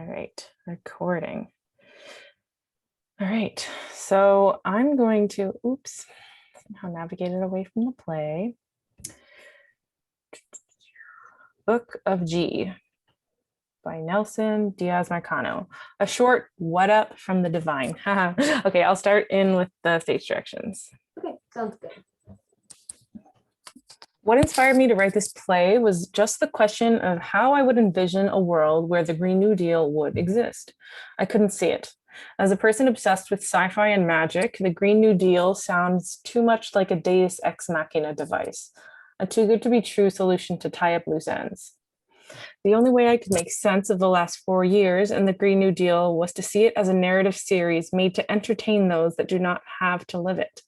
All right, recording. All right, so I'm going to, somehow navigate it away from the play. Book of G by Nelson Diaz-Marcano. A short what up from the divine. Okay, I'll start in with the stage directions. Okay, sounds good. What inspired me to write this play was just the question of how I would envision a world where the Green New Deal would exist. I couldn't see it. As a person obsessed with sci-fi and magic, the Green New Deal sounds too much like a Deus Ex Machina device, a too good to be true solution to tie up loose ends. The only way I could make sense of the last 4 years and the Green New Deal was to see it as a narrative series made to entertain those that do not have to live it.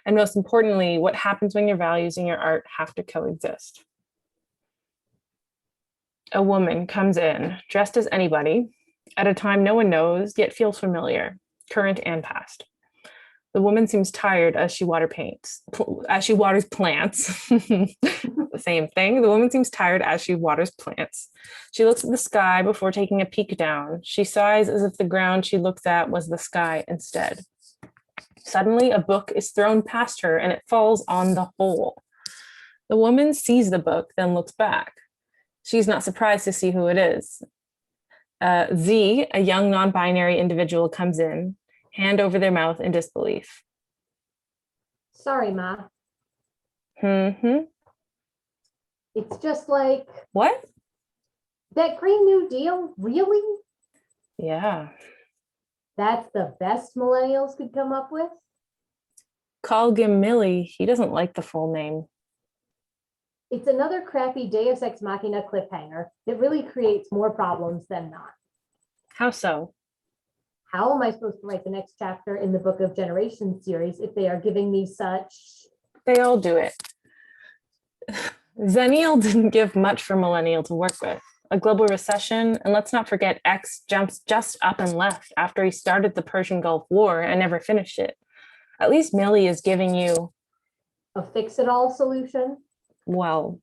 And most importantly, what happens when your values and your art have to coexist. A woman comes in, dressed as anybody, at a time no one knows, yet feels familiar, current and past. The woman seems tired as she waters plants. The same thing. The woman seems tired as she waters plants. She looks at the sky before taking a peek down. She sighs as if the ground she looks at was the sky instead. Suddenly, a book is thrown past her and it falls on the hole. The woman sees the book, then looks back. She's not surprised to see who it is. Z, a young non-binary individual, comes in, hand over their mouth in disbelief. Sorry, Ma. It's just like... What? That Green New Deal? Really? Yeah. That's the best millennials could come up with? Call him Millie. He doesn't like the full name. It's another crappy Deus Ex Machina cliffhanger that really creates more problems than not. How so? How am I supposed to write the next chapter in the Book of Generations series if they are giving me such... They all do it. Zennial didn't give much for Millennial to work with. A global recession, and let's not forget X jumps just up and left after he started the Persian Gulf War and never finished it. At least Millie is giving you... a fix-it-all solution? Well...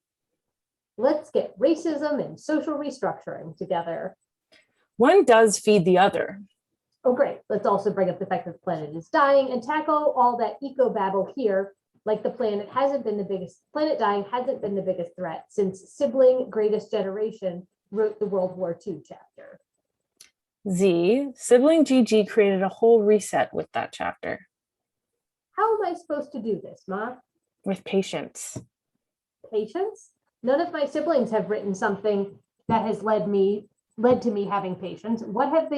let's get racism and social restructuring together. One does feed the other. Oh, great. Let's also bring up the fact that the planet is dying and tackle all that eco-babble here, like the planet dying hasn't been the biggest threat since sibling greatest generation wrote the World War II chapter. Z, sibling GG created a whole reset with that chapter. How am I supposed to do this, Ma? With patience. Patience? None of my siblings have written something that has led to me having patience. What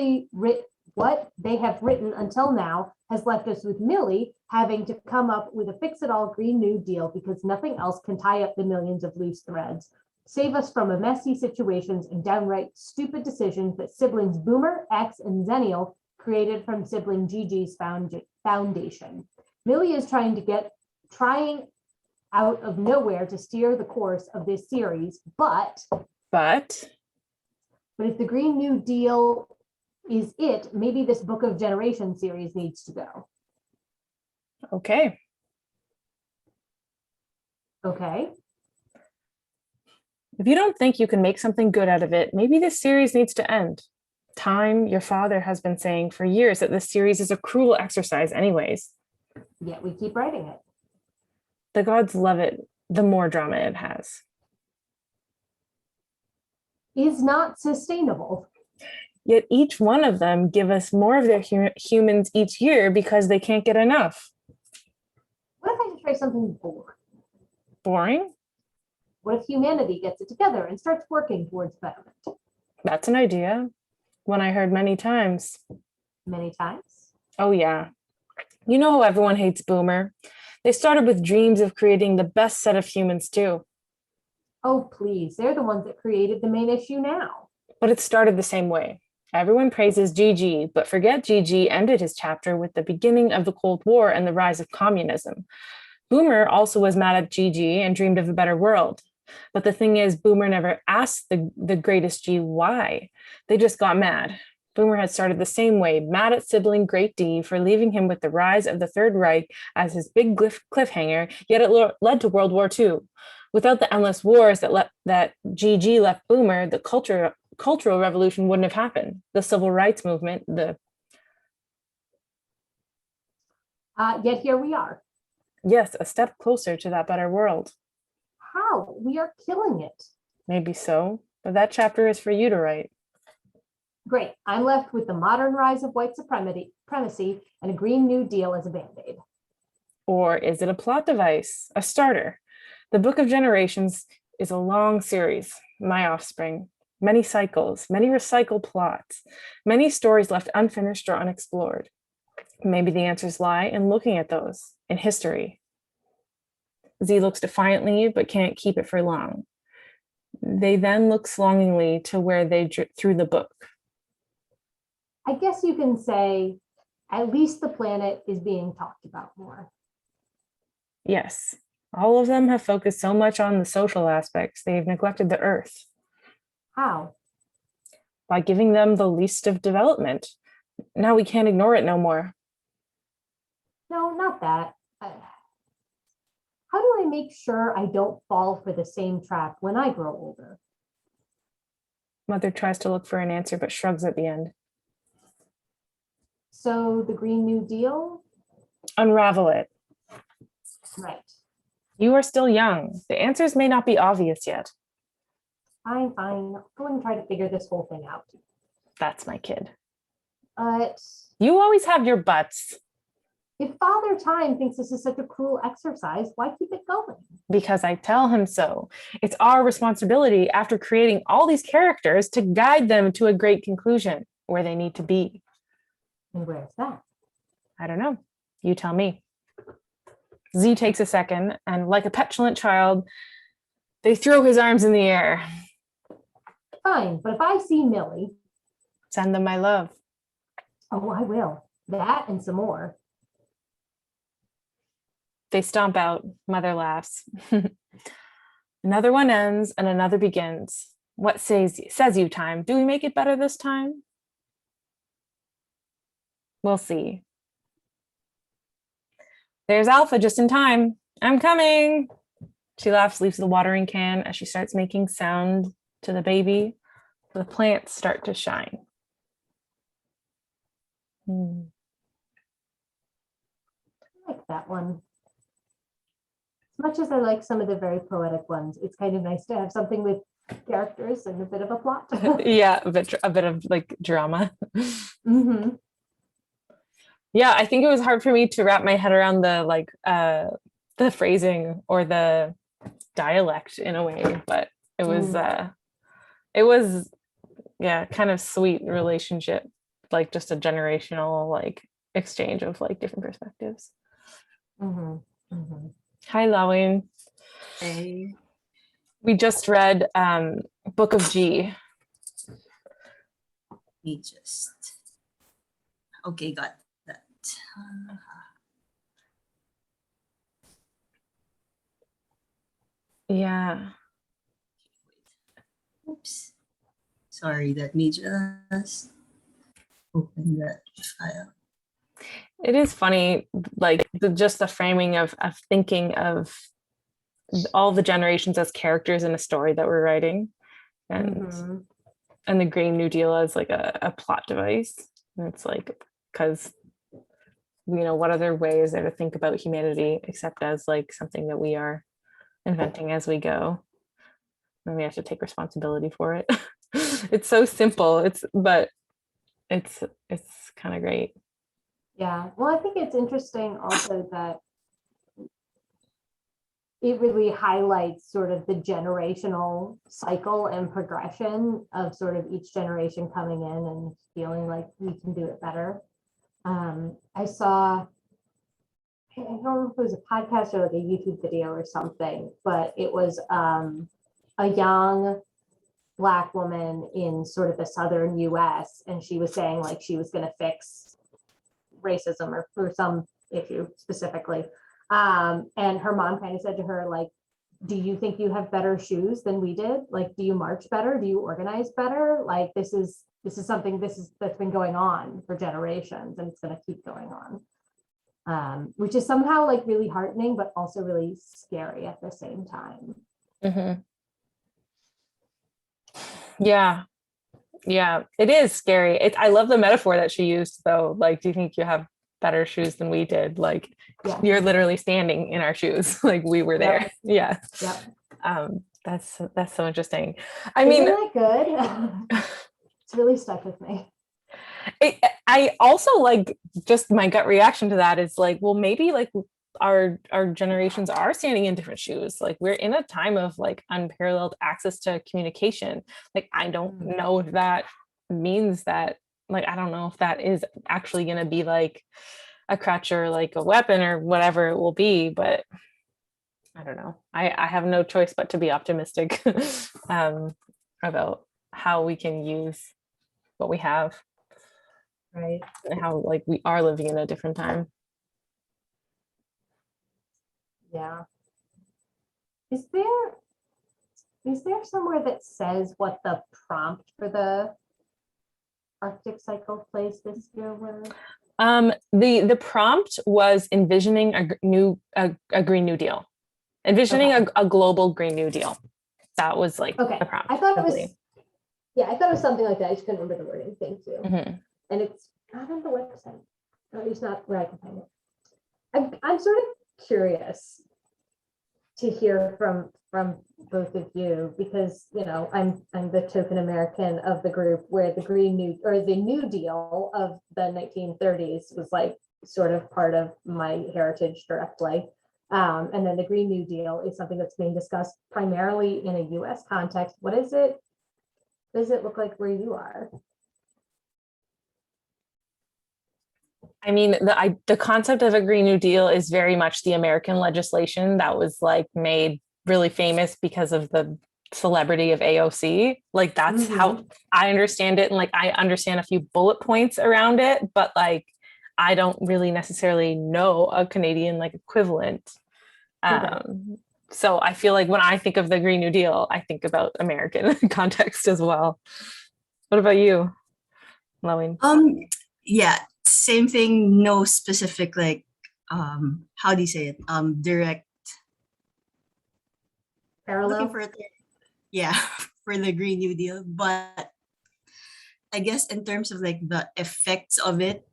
they have written until now has left us with Millie having to come up with a fix-it-all Green New Deal because nothing else can tie up the millions of loose threads, save us from a messy situations and downright stupid decisions that siblings Boomer, X, and Zennial created from sibling GG's foundation. Millie is trying out of nowhere to steer the course of this series, but if the Green New Deal is it, maybe this Book of Generation series needs to go. Okay. If you don't think you can make something good out of it, maybe this series needs to end. Time, your father has been saying for years that this series is a cruel exercise anyways. Yet we keep writing it. The gods love it, the more drama it has. Is not sustainable. Yet each one of them give us more of their humans each year because they can't get enough. What if I just try something boring? Boring? What if humanity gets it together and starts working towards betterment? That's an idea. One I heard many times. Many times? Oh yeah. You know how everyone hates Boomer? They started with dreams of creating the best set of humans too. Oh, please. They're the ones that created the main issue now. But it started the same way. Everyone praises GG, but forget GG ended his chapter with the beginning of the Cold War and the rise of communism. Boomer also was mad at GG and dreamed of a better world. But the thing is, Boomer never asked the greatest G why. They just got mad. Boomer had started the same way, mad at sibling Great D for leaving him with the rise of the Third Reich as his big cliffhanger, yet it led to World War II. Without the endless wars that GG left Boomer, the culture cultural revolution wouldn't have happened. The civil rights movement, Yet here we are. yes, a step closer to that better world. How? We are killing it. Maybe so, but that chapter is for you to write. Great. I'm left with the modern rise of white supremacy and a Green New Deal as a band-aid. Or is it a plot device, a starter? The Book of Generations is a long series, My Offspring, many cycles, many recycled plots, many stories left unfinished or unexplored. Maybe the answers lie in looking at those, in history. Z looks defiantly, but can't keep it for long. They then look longingly to where they threw the book. I guess you can say, at least the planet is being talked about more. Yes, all of them have focused so much on the social aspects, they've neglected the earth. How? By giving them the least of development. Now we can't ignore it no more. No, not that. How do I make sure I don't fall for the same trap when I grow older? Mother tries to look for an answer, but shrugs at the end. So the Green New Deal? Unravel it. Right. You are still young. The answers may not be obvious yet. Fine. I'll go and try to figure this whole thing out. That's my kid. But You always have your buts. if Father Time thinks this is such a cruel exercise, why keep it going? Because I tell him so. It's our responsibility after creating all these characters to guide them to a great conclusion where they need to be. And where's that? I don't know. You tell me. Z takes a second, and like a petulant child, they throw his arms in the air. Fine, but if I see Millie, Send them my love. oh, I will. That and some more. They stomp out. Mother laughs. Another one ends and another begins. What says you, Time? Do we make it better this time? We'll see. There's Alpha just in time. I'm coming. She laughs, leaves the watering can as she starts making sound to the baby. The plants start to shine. I like that one. As much as I like some of the very poetic ones, it's kind of nice to have something with characters and a bit of a plot. Yeah, a bit of like drama. Mm-hmm. Yeah, I think it was hard for me to wrap my head around the phrasing or the dialect in a way, but it was kind of sweet relationship, like just a generational like exchange of like different perspectives. Mm-hmm. Mm-hmm. Hi, Lawin. Hey. We just read Book of G. Me just. Okay, got that. Yeah. Oops. Sorry, let me just open that file. It is funny, like just the framing of thinking of all the generations as characters in a story that we're writing, and the Green New Deal as like a plot device. And it's like, because what other way is there to think about humanity except as like something that we are inventing as we go, and we have to take responsibility for it. It's so simple, but it's kind of great. Yeah, well, I think it's interesting also that it really highlights sort of the generational cycle and progression of sort of each generation coming in and feeling like we can do it better. I saw, I don't know if it was a podcast or like a YouTube video or something, but it was a young Black woman in sort of the southern US, and she was saying like she was going to fix racism or some issue specifically. And her mom kind of said to her, like, do you think you have better shoes than we did? Like, do you march better? Do you organize better? Like, this is something that's been going on for generations, and it's going to keep going on. Which is somehow like really heartening, but also really scary at the same time. Mm-hmm. Yeah. Yeah, it is scary. I love the metaphor that she used though. Like, do you think you have better shoes than we did? Like, Yeah. you're literally standing in our shoes. Like we were there. Yep. Yeah. Yep. That's so interesting. I Isn't mean, that good? It's really stuck with me. I also like, just my gut reaction to that is like, well, maybe like our generations are standing in different shoes. Like we're in a time of like unparalleled access to communication. Like I don't know if that means that, like I don't know if that is actually going to be like a crutch or like a weapon or whatever it will be, but I don't know. I have no choice but to be optimistic about how we can use what we have Right. and how like we are living in a different time. Yeah. Is there somewhere that says what the prompt for the Arctic cycle plays this year were? The prompt was envisioning a Green New Deal, envisioning Okay. a global Green New Deal. That was like Okay. the prompt. I thought it was, simply. yeah, I thought it was something like that. I just couldn't remember the wording. Thank you. Mhm. And it's not on the website, or at least not where I can find it. I'm sort of curious to hear from both of you, because I'm the token American of the group, where the New Deal of the 1930s was like sort of part of my heritage directly. And then the Green New Deal is something that's being discussed primarily in a US context. What is it? Does it look like where you are? I mean, the concept of a Green New Deal is very much the American legislation that was like made really famous because of the celebrity of AOC. Like that's how I understand it. And like I understand a few bullet points around it, but like I don't really necessarily know a Canadian like equivalent. So I feel like when I think of the Green New Deal, I think about American context as well. What about you, Lowen? Yeah, same thing. No specific like how do you say it? Direct looking Parallel? for it. Yeah, for the Green New Deal, but I guess in terms of like the effects of it,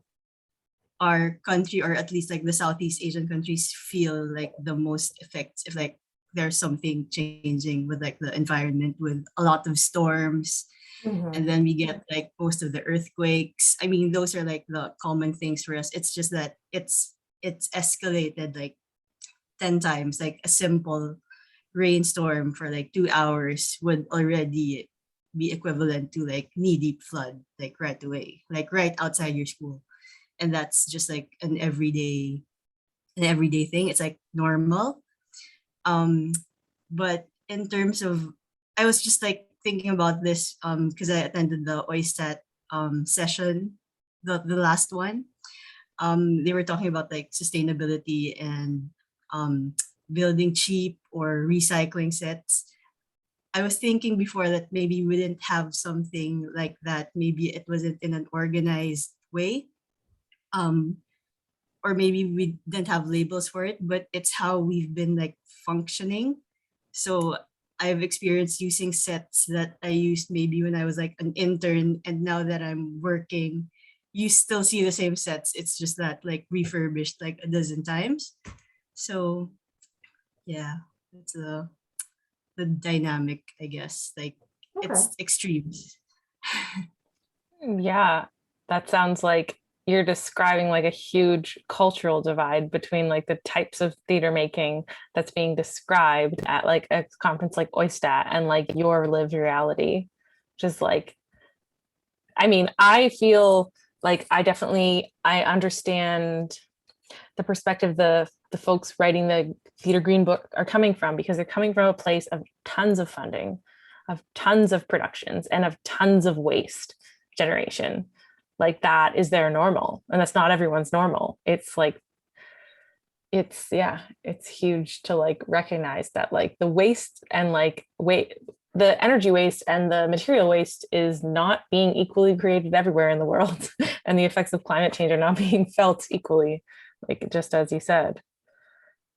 our country, or at least like the Southeast Asian countries, feel like the most effects if like there's something changing with like the environment, with a lot of storms, and then we get like most of the earthquakes. I mean, those are like the common things for us. It's just that it's escalated like 10 times. Like a simple rainstorm for like 2 hours would already be equivalent to like knee deep flood, like right away, like right outside your school. And that's just like an everyday thing. It's like normal. Um, but in terms of, I was just like thinking about this because I attended the OISTAT session, the last one. They were talking about like sustainability and building cheap or recycling sets. I was thinking before that maybe we didn't have something like that. Maybe it wasn't in an organized way. Um, or maybe we didn't have labels for it, but it's how we've been like functioning. So I've experienced using sets that I used maybe when I was like an intern, and now that I'm working, you still see the same sets. It's just that like refurbished like a dozen times. So yeah, it's the dynamic, I guess. Like it's extremes. Yeah, that sounds like you're describing like a huge cultural divide between like the types of theater making that's being described at like a conference like OISTAT and like your lived reality. Just like, I mean, I feel like I understand the perspective the folks writing the Theater Green Book are coming from, because they're coming from a place of tons of funding, of tons of productions, and of tons of waste generation. Like that is their normal, and that's not everyone's normal. It's like it's huge to like recognize that like the waste and like the energy waste and the material waste is not being equally created everywhere in the world, and the effects of climate change are not being felt equally, like just as you said.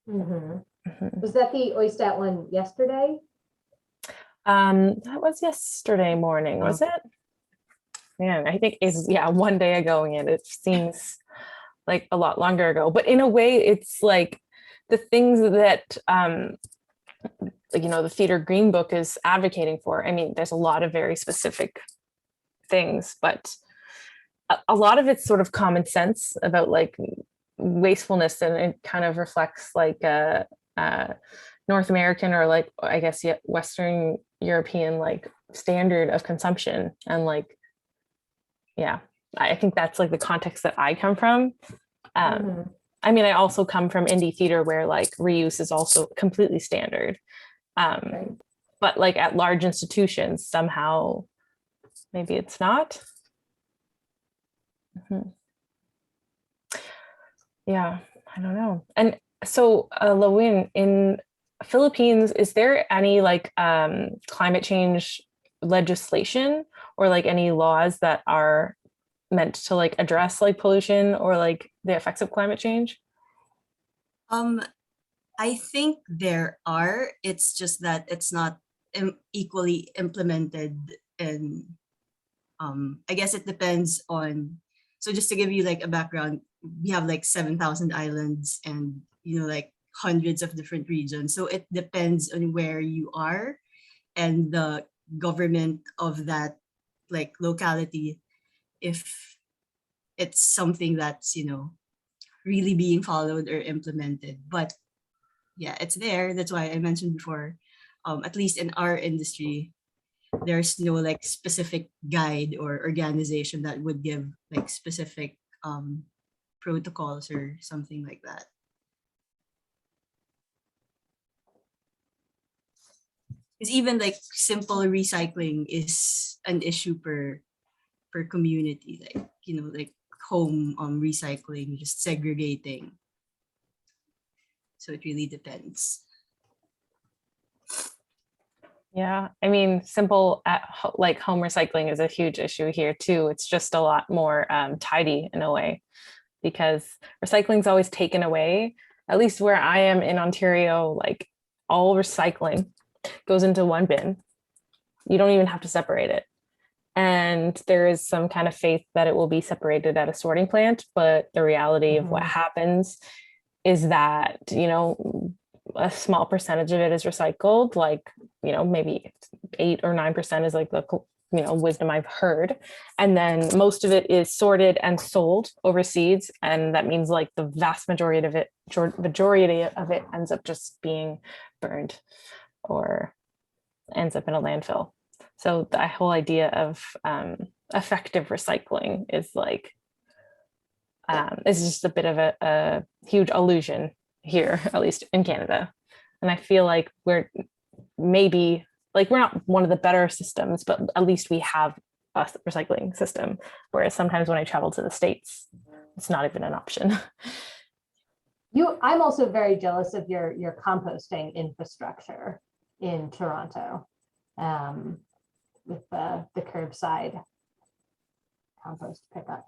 Was that the OISTAT one yesterday? That was yesterday morning, was it? man, I think is, yeah, one day ago, and it seems like a lot longer ago. But in a way, it's like the things that the Theater Green Book is advocating for. I mean, there's a lot of very specific things, but a lot of it's sort of common sense about like wastefulness, and it kind of reflects like North American, or like, I guess, yeah, Western European like standard of consumption. And like, yeah, I think that's like the context that I come from. I mean, I also come from indie theater where like reuse is also completely standard. Right. But like at large institutions, somehow maybe it's not. Yeah, I don't know. And so, Lawin, in Philippines, is there any like climate change legislation or like any laws that are meant to like address like pollution or like the effects of climate change? I think there are. It's just that it's not equally implemented, and I guess it depends on. So just to give you like a background, we have like 7,000 islands, and like hundreds of different regions. So it depends on where you are, and the government of that like locality, if it's something that's really being followed or implemented. But yeah, it's there. That's why I mentioned before, at least in our industry, there's no like specific guide or organization that would give like specific protocols or something like that. Because even like simple recycling is an issue per community, like like home recycling, just segregating. So it really depends. Yeah, I mean, simple like home recycling is a huge issue here too. It's just a lot more tidy in a way, because recycling is always taken away. At least where I am in Ontario, like all recycling goes into one bin. You don't even have to separate it. And there is some kind of faith that it will be separated at a sorting plant, but the reality of what happens is that, a small percentage of it is recycled, like, maybe 8 or 9% is like the, wisdom I've heard. And then most of it is sorted and sold overseas. And that means like the vast majority of it ends up just being burned or ends up in a landfill. So the whole idea of effective recycling is like, is just a bit of a huge illusion here, at least in Canada. And I feel like we're not one of the better systems, but at least we have a recycling system. Whereas sometimes when I travel to the States, it's not even an option. I'm also very jealous of your composting infrastructure in Toronto, with the curbside compost pickup.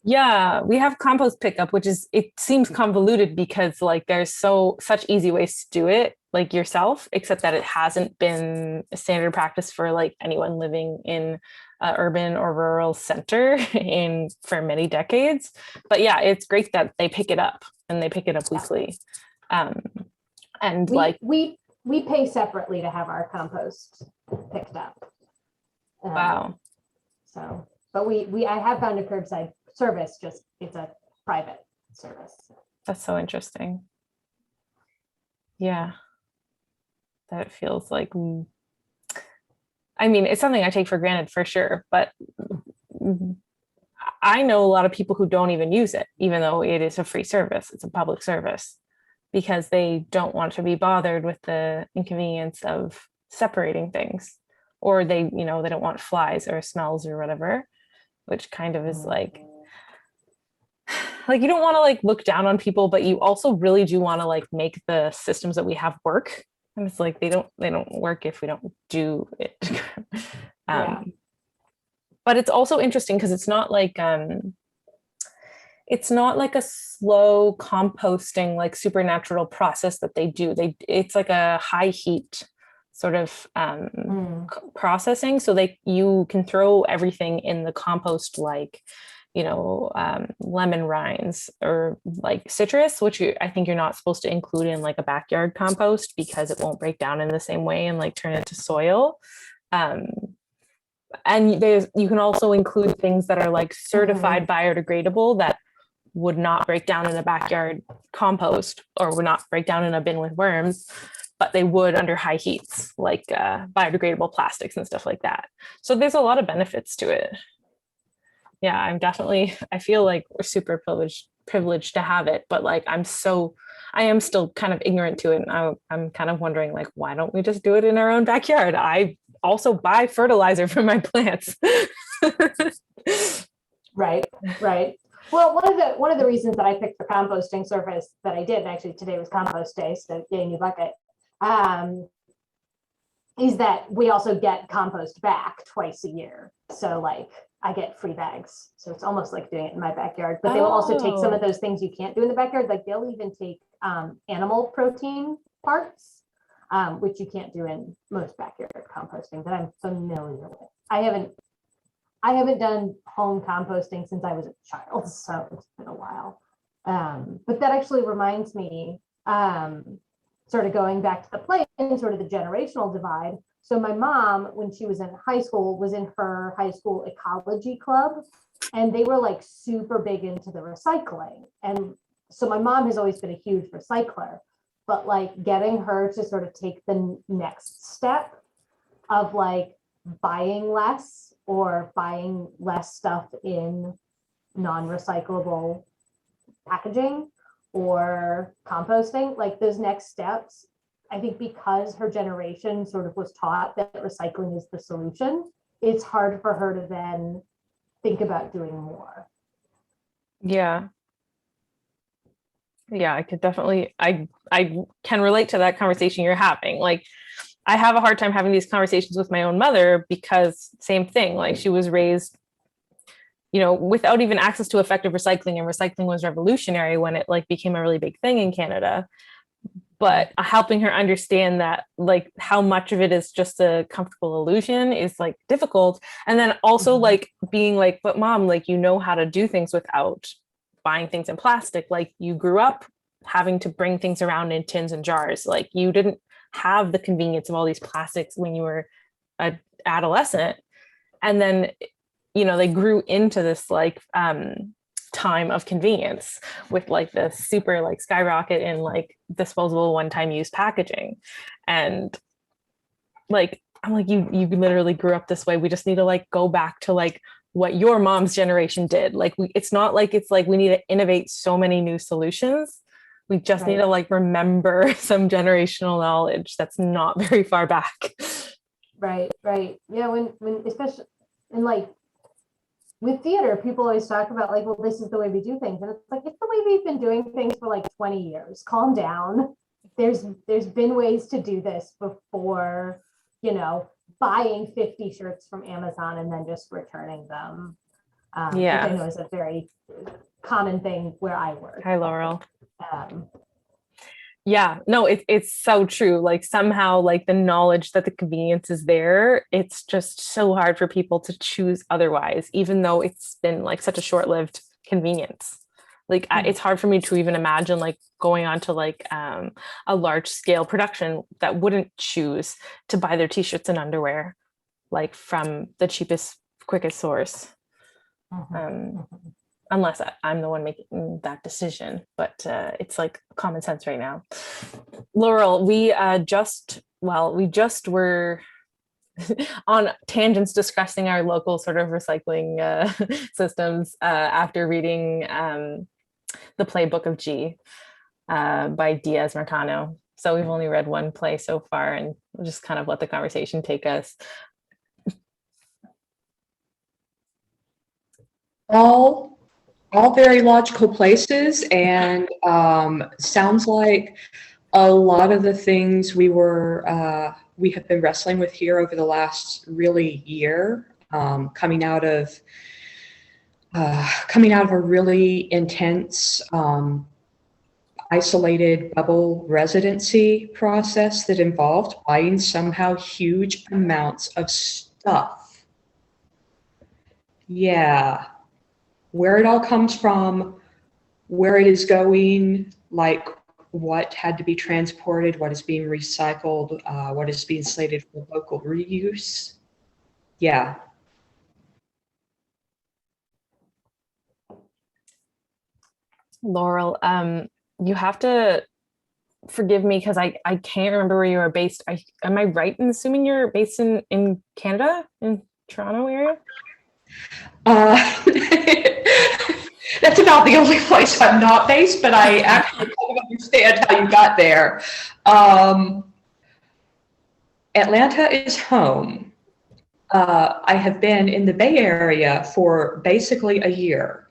Yeah, we have compost pickup, which is, it seems convoluted because like there's such easy ways to do it like yourself, except that it hasn't been a standard practice for like anyone living in urban or rural center for many decades. But yeah, it's great that they pick it up, and they pick it up weekly. And we pay separately to have our compost picked up. Wow. So, but I have found a curbside service, just it's a private service. That's so interesting. Yeah. That feels like, I mean, it's something I take for granted for sure, but I know a lot of people who don't even use it, even though it is a free service. It's a public service, because they don't want to be bothered with the inconvenience of separating things, or they don't want flies or smells or whatever, which kind of is like you don't want to like look down on people, but you also really do want to like make the systems that we have work. And it's like they don't work if we don't do it. Yeah. But it's also interesting because it's not like a slow composting like supernatural process that they do. It's like a high heat sort of processing. So like you can throw everything in the compost, like, lemon rinds or like citrus, which I think you're not supposed to include in like a backyard compost because it won't break down in the same way and like turn into soil. And you can also include things that are like certified biodegradable that would not break down in a backyard compost or would not break down in a bin with worms, but they would under high heats, like biodegradable plastics and stuff like that. So there's a lot of benefits to it. Yeah, I feel like we're super privileged to have it, but like I am still kind of ignorant to it. And I'm kind of wondering, like, why don't we just do it in our own backyard? I also buy fertilizer for my plants. Right. Well, one of the reasons that I picked the composting surface that I did, and actually today was compost day, so yay, new bucket, is that we also get compost back twice a year. So like I get free bags. So it's almost like doing it in my backyard, but they will also take some of those things you can't do in the backyard. Like they'll even take animal protein parts, which you can't do in most backyard composting that I'm familiar with. I haven't done home composting since I was a child, so it's been a while. But that actually reminds me, sort of going back to the play and sort of the generational divide. So my mom, when she was in high school, was in her high school ecology club, and they were like super big into the recycling. And so my mom has always been a huge recycler, but like getting her to sort of take the next step of like buying less or buying less stuff in non-recyclable packaging or composting, like those next steps, I think because her generation sort of was taught that recycling is the solution, it's hard for her to then think about doing more. Yeah, I could definitely, I can relate to that conversation you're having. Like, I have a hard time having these conversations with my own mother because same thing, like she was raised, without even access to effective recycling, and recycling was revolutionary when it like became a really big thing in Canada. But helping her understand that like how much of it is just a comfortable illusion is like difficult. And then also like being like, but mom, like, how to do things without buying things in plastic. Like you grew up having to bring things around in tins and jars. Like you didn't have the convenience of all these plastics when you were an adolescent. And then, they grew into this like time of convenience with like the super like skyrocket in like disposable one-time use packaging. And like I'm like, you literally grew up this way. We just need to like go back to like what your mom's generation did. Like it's not like it's like we need to innovate so many new solutions. We just need to like remember some generational knowledge that's not very far back. Right. Yeah, when especially in like with theater, people always talk about like, well, this is the way we do things. And it's like, it's the way we've been doing things for like 20 years. Calm down. There's been ways to do this before, buying 50 shirts from Amazon and then just returning them. Which I know is a very common thing where I work. Hi, Laurel. Yeah, no, it's so true. Like somehow like the knowledge that the convenience is there, it's just so hard for people to choose otherwise, even though it's been like such a short-lived convenience. Like it's hard for me to even imagine like going on to like a large scale production that wouldn't choose to buy their t-shirts and underwear like from the cheapest, quickest source. Unless I'm the one making that decision, but it's like common sense right now. Laurel, we just were on tangents discussing our local sort of recycling systems after reading The Playbook of G by Diaz-Marcano. So we've only read one play so far, and we'll just kind of let the conversation take us. All very logical places, and sounds like a lot of the things we have been wrestling with here over the last really year, coming out of a really intense isolated bubble residency process that involved buying somehow huge amounts of stuff. Yeah. Where it all comes from, where it is going, like what had to be transported, what is being recycled, what is being slated for local reuse. Yeah. Laurel, you have to forgive me because I can't remember where you are based. Am I right in assuming you're based in Canada, in Toronto area? That's about the only place I'm not based, but I actually kind of understand how you got there. Atlanta is home. I have been in the Bay Area for basically a year.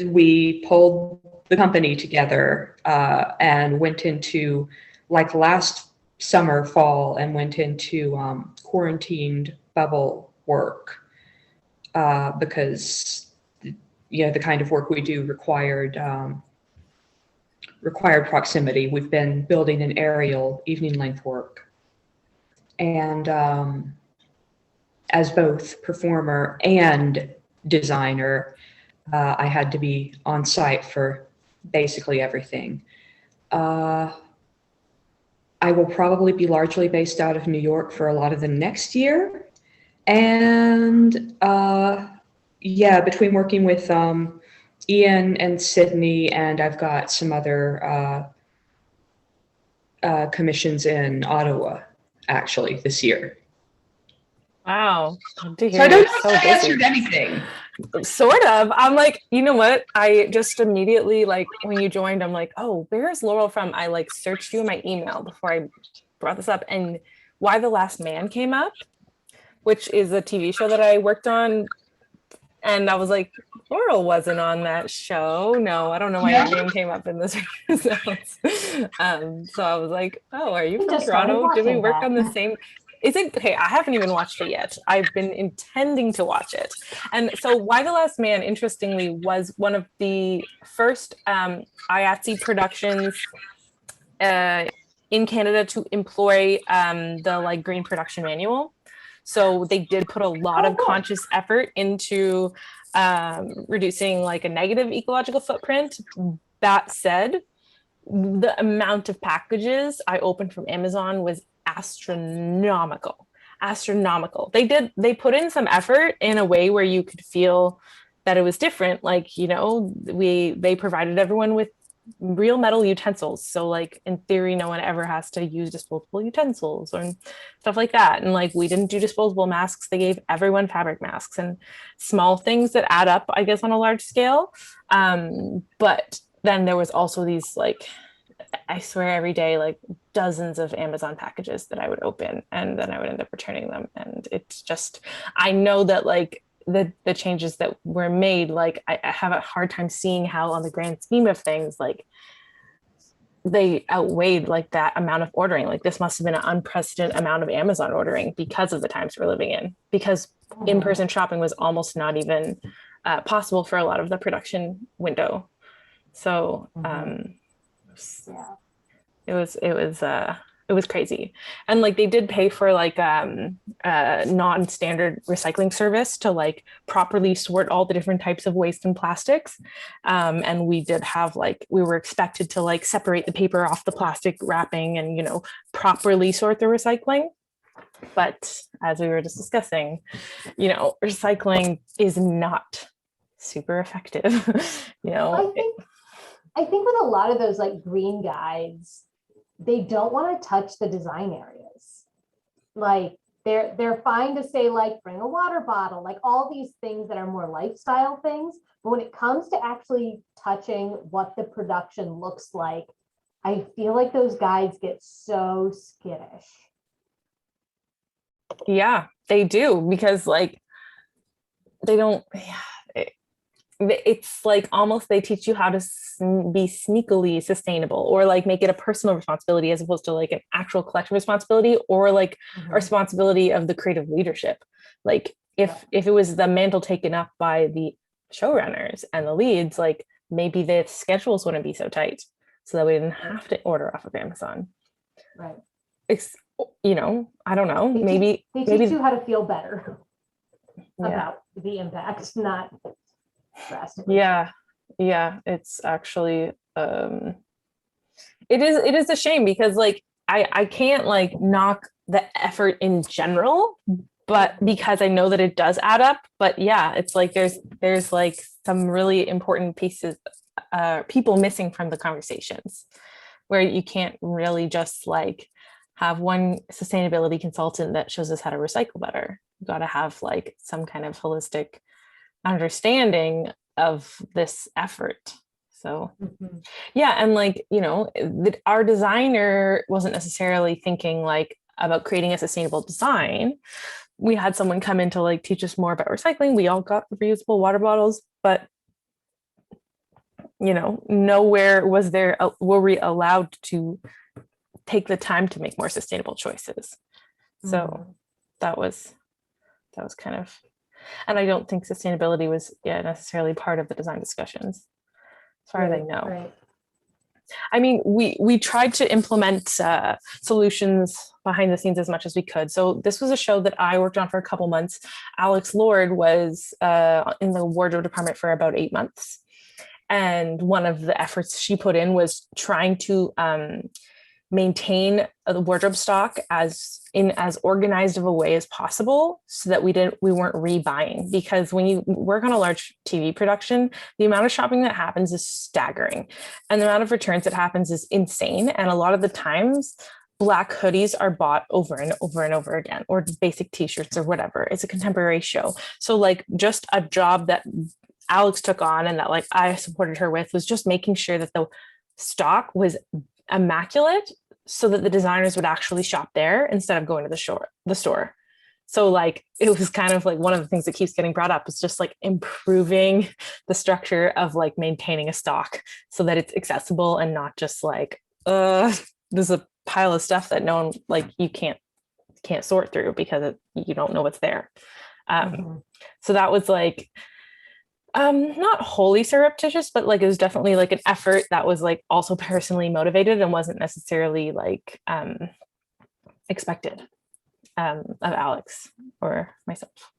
We pulled the company together and went into, like last summer, fall, and went into quarantined bubble work because the kind of work we do required proximity. We've been building an aerial evening length work. And as both performer and designer, I had to be on site for basically everything. I will probably be largely based out of New York for a lot of the next year. And between working with Ian and Sydney, and I've got some other commissions in Ottawa actually this year. Wow. So I don't know if I answered anything. Sort of. I'm like, you know what? I just immediately, like, when you joined, I'm like, oh, where's Laurel from? I like searched you in my email before I brought this up, and Why the Last Man came up, which is a TV show that I worked on. And I was like, Laurel wasn't on that show. No, I don't know why your name came up in this results. So I was like, oh, are you from Toronto? Did we work on the same? Is it okay? I haven't even watched it yet. I've been intending to watch it. And so Why the Last Man, interestingly, was one of the first IATSE productions in Canada to employ the like green production manual. So they did put a lot of conscious effort into reducing like a negative ecological footprint. That said, the amount of packages I opened from Amazon was astronomical. They put in some effort in a way where you could feel that it was different. Like, they provided everyone with real metal utensils. So like in theory, no one ever has to use disposable utensils or stuff like that. And like, we didn't do disposable masks. They gave everyone fabric masks, and small things that add up, I guess, on a large scale. But then there was also these, like, I swear every day, like dozens of Amazon packages that I would open, and then I would end up returning them. And it's just, I know that like the changes that were made, like I have a hard time seeing how on the grand scheme of things, like they outweighed like that amount of ordering. Like this must have been an unprecedented amount of Amazon ordering because of the times we're living in, because in-person shopping was almost not even possible for a lot of the production window. So it was crazy. And like they did pay for like non-standard recycling service to like properly sort all the different types of waste and plastics. And we did have like, we were expected to like separate the paper off the plastic wrapping and, properly sort the recycling. But as we were just discussing, recycling is not super effective. I think with a lot of those like green guides, they don't want to touch the design areas. Like they're fine to say like bring a water bottle, like all these things that are more lifestyle things. But when it comes to actually touching what the production looks like, I feel like those guides get so skittish. Yeah, they do, because like they don't. It's like almost they teach you how to be sneakily sustainable, or like make it a personal responsibility as opposed to like an actual collective responsibility, or like a responsibility of the creative leadership. Like if it was the mantle taken up by the showrunners and the leads, like maybe the schedules wouldn't be so tight, so that we didn't have to order off of Amazon. Right. It's, I don't know, They maybe teach you how to feel better yeah. about the impact, not drastically. Yeah. It's actually, it is a shame because like, I can't like knock the effort in general, but because I know that it does add up. But yeah, it's like there's like some really important pieces, people missing from the conversations, where you can't really just like have one sustainability consultant that shows us how to recycle better. You got to have like some kind of holistic understanding of this effort. So Mhm. yeah, and like, our designer wasn't necessarily thinking like about creating a sustainable design. We had someone come in to like teach us more about recycling. We all got reusable water bottles, but nowhere were we allowed to take the time to make more sustainable choices. So that was kind of, and I don't think sustainability was necessarily part of the design discussions, as far as I know. Right. I mean, we tried to implement solutions behind the scenes as much as we could. So this was a show that I worked on for a couple months. Alex Lord was in the wardrobe department for about 8 months. And one of the efforts she put in was trying to maintain the wardrobe stock as organized of a way as possible, so that we weren't rebuying. Because when you work on a large TV production, the amount of shopping that happens is staggering, and the amount of returns that happens is insane. And a lot of the times, black hoodies are bought over and over and over again, or basic t-shirts or whatever. It's a contemporary show. So like, just a job that Alex took on and that like I supported her with was just making sure that the stock was immaculate, so that the designers would actually shop there instead of going to the store. So like, it was kind of like one of the things that keeps getting brought up is just like improving the structure of like maintaining a stock so that it's accessible and not just like, there's a pile of stuff that no one, like, you can't sort through because you don't know what's there. So that was like, not wholly surreptitious, but like, it was definitely like an effort that was like also personally motivated and wasn't necessarily like expected of Alex or myself.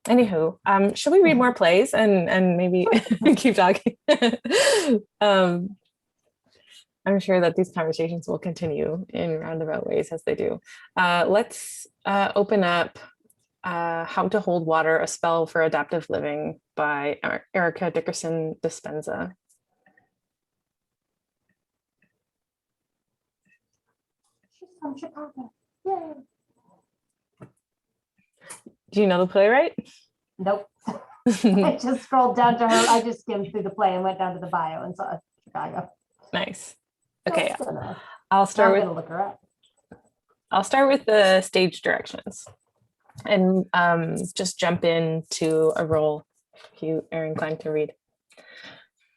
Anywho, should we read more plays and maybe keep talking? I'm sure that these conversations will continue in roundabout ways as they do. Let's open up How to Hold Water, A Spell for Adaptive Living by Erika Dickerson-Despenza. She's from Chicago. Yay. Do you know the playwright? Nope. I just scrolled down to her. I just skimmed through the play and went down to the bio and saw Chicago. Nice. Okay, I'm I'll start gonna look her up. I'll start with the stage directions and just jump into a role if you are inclined to read.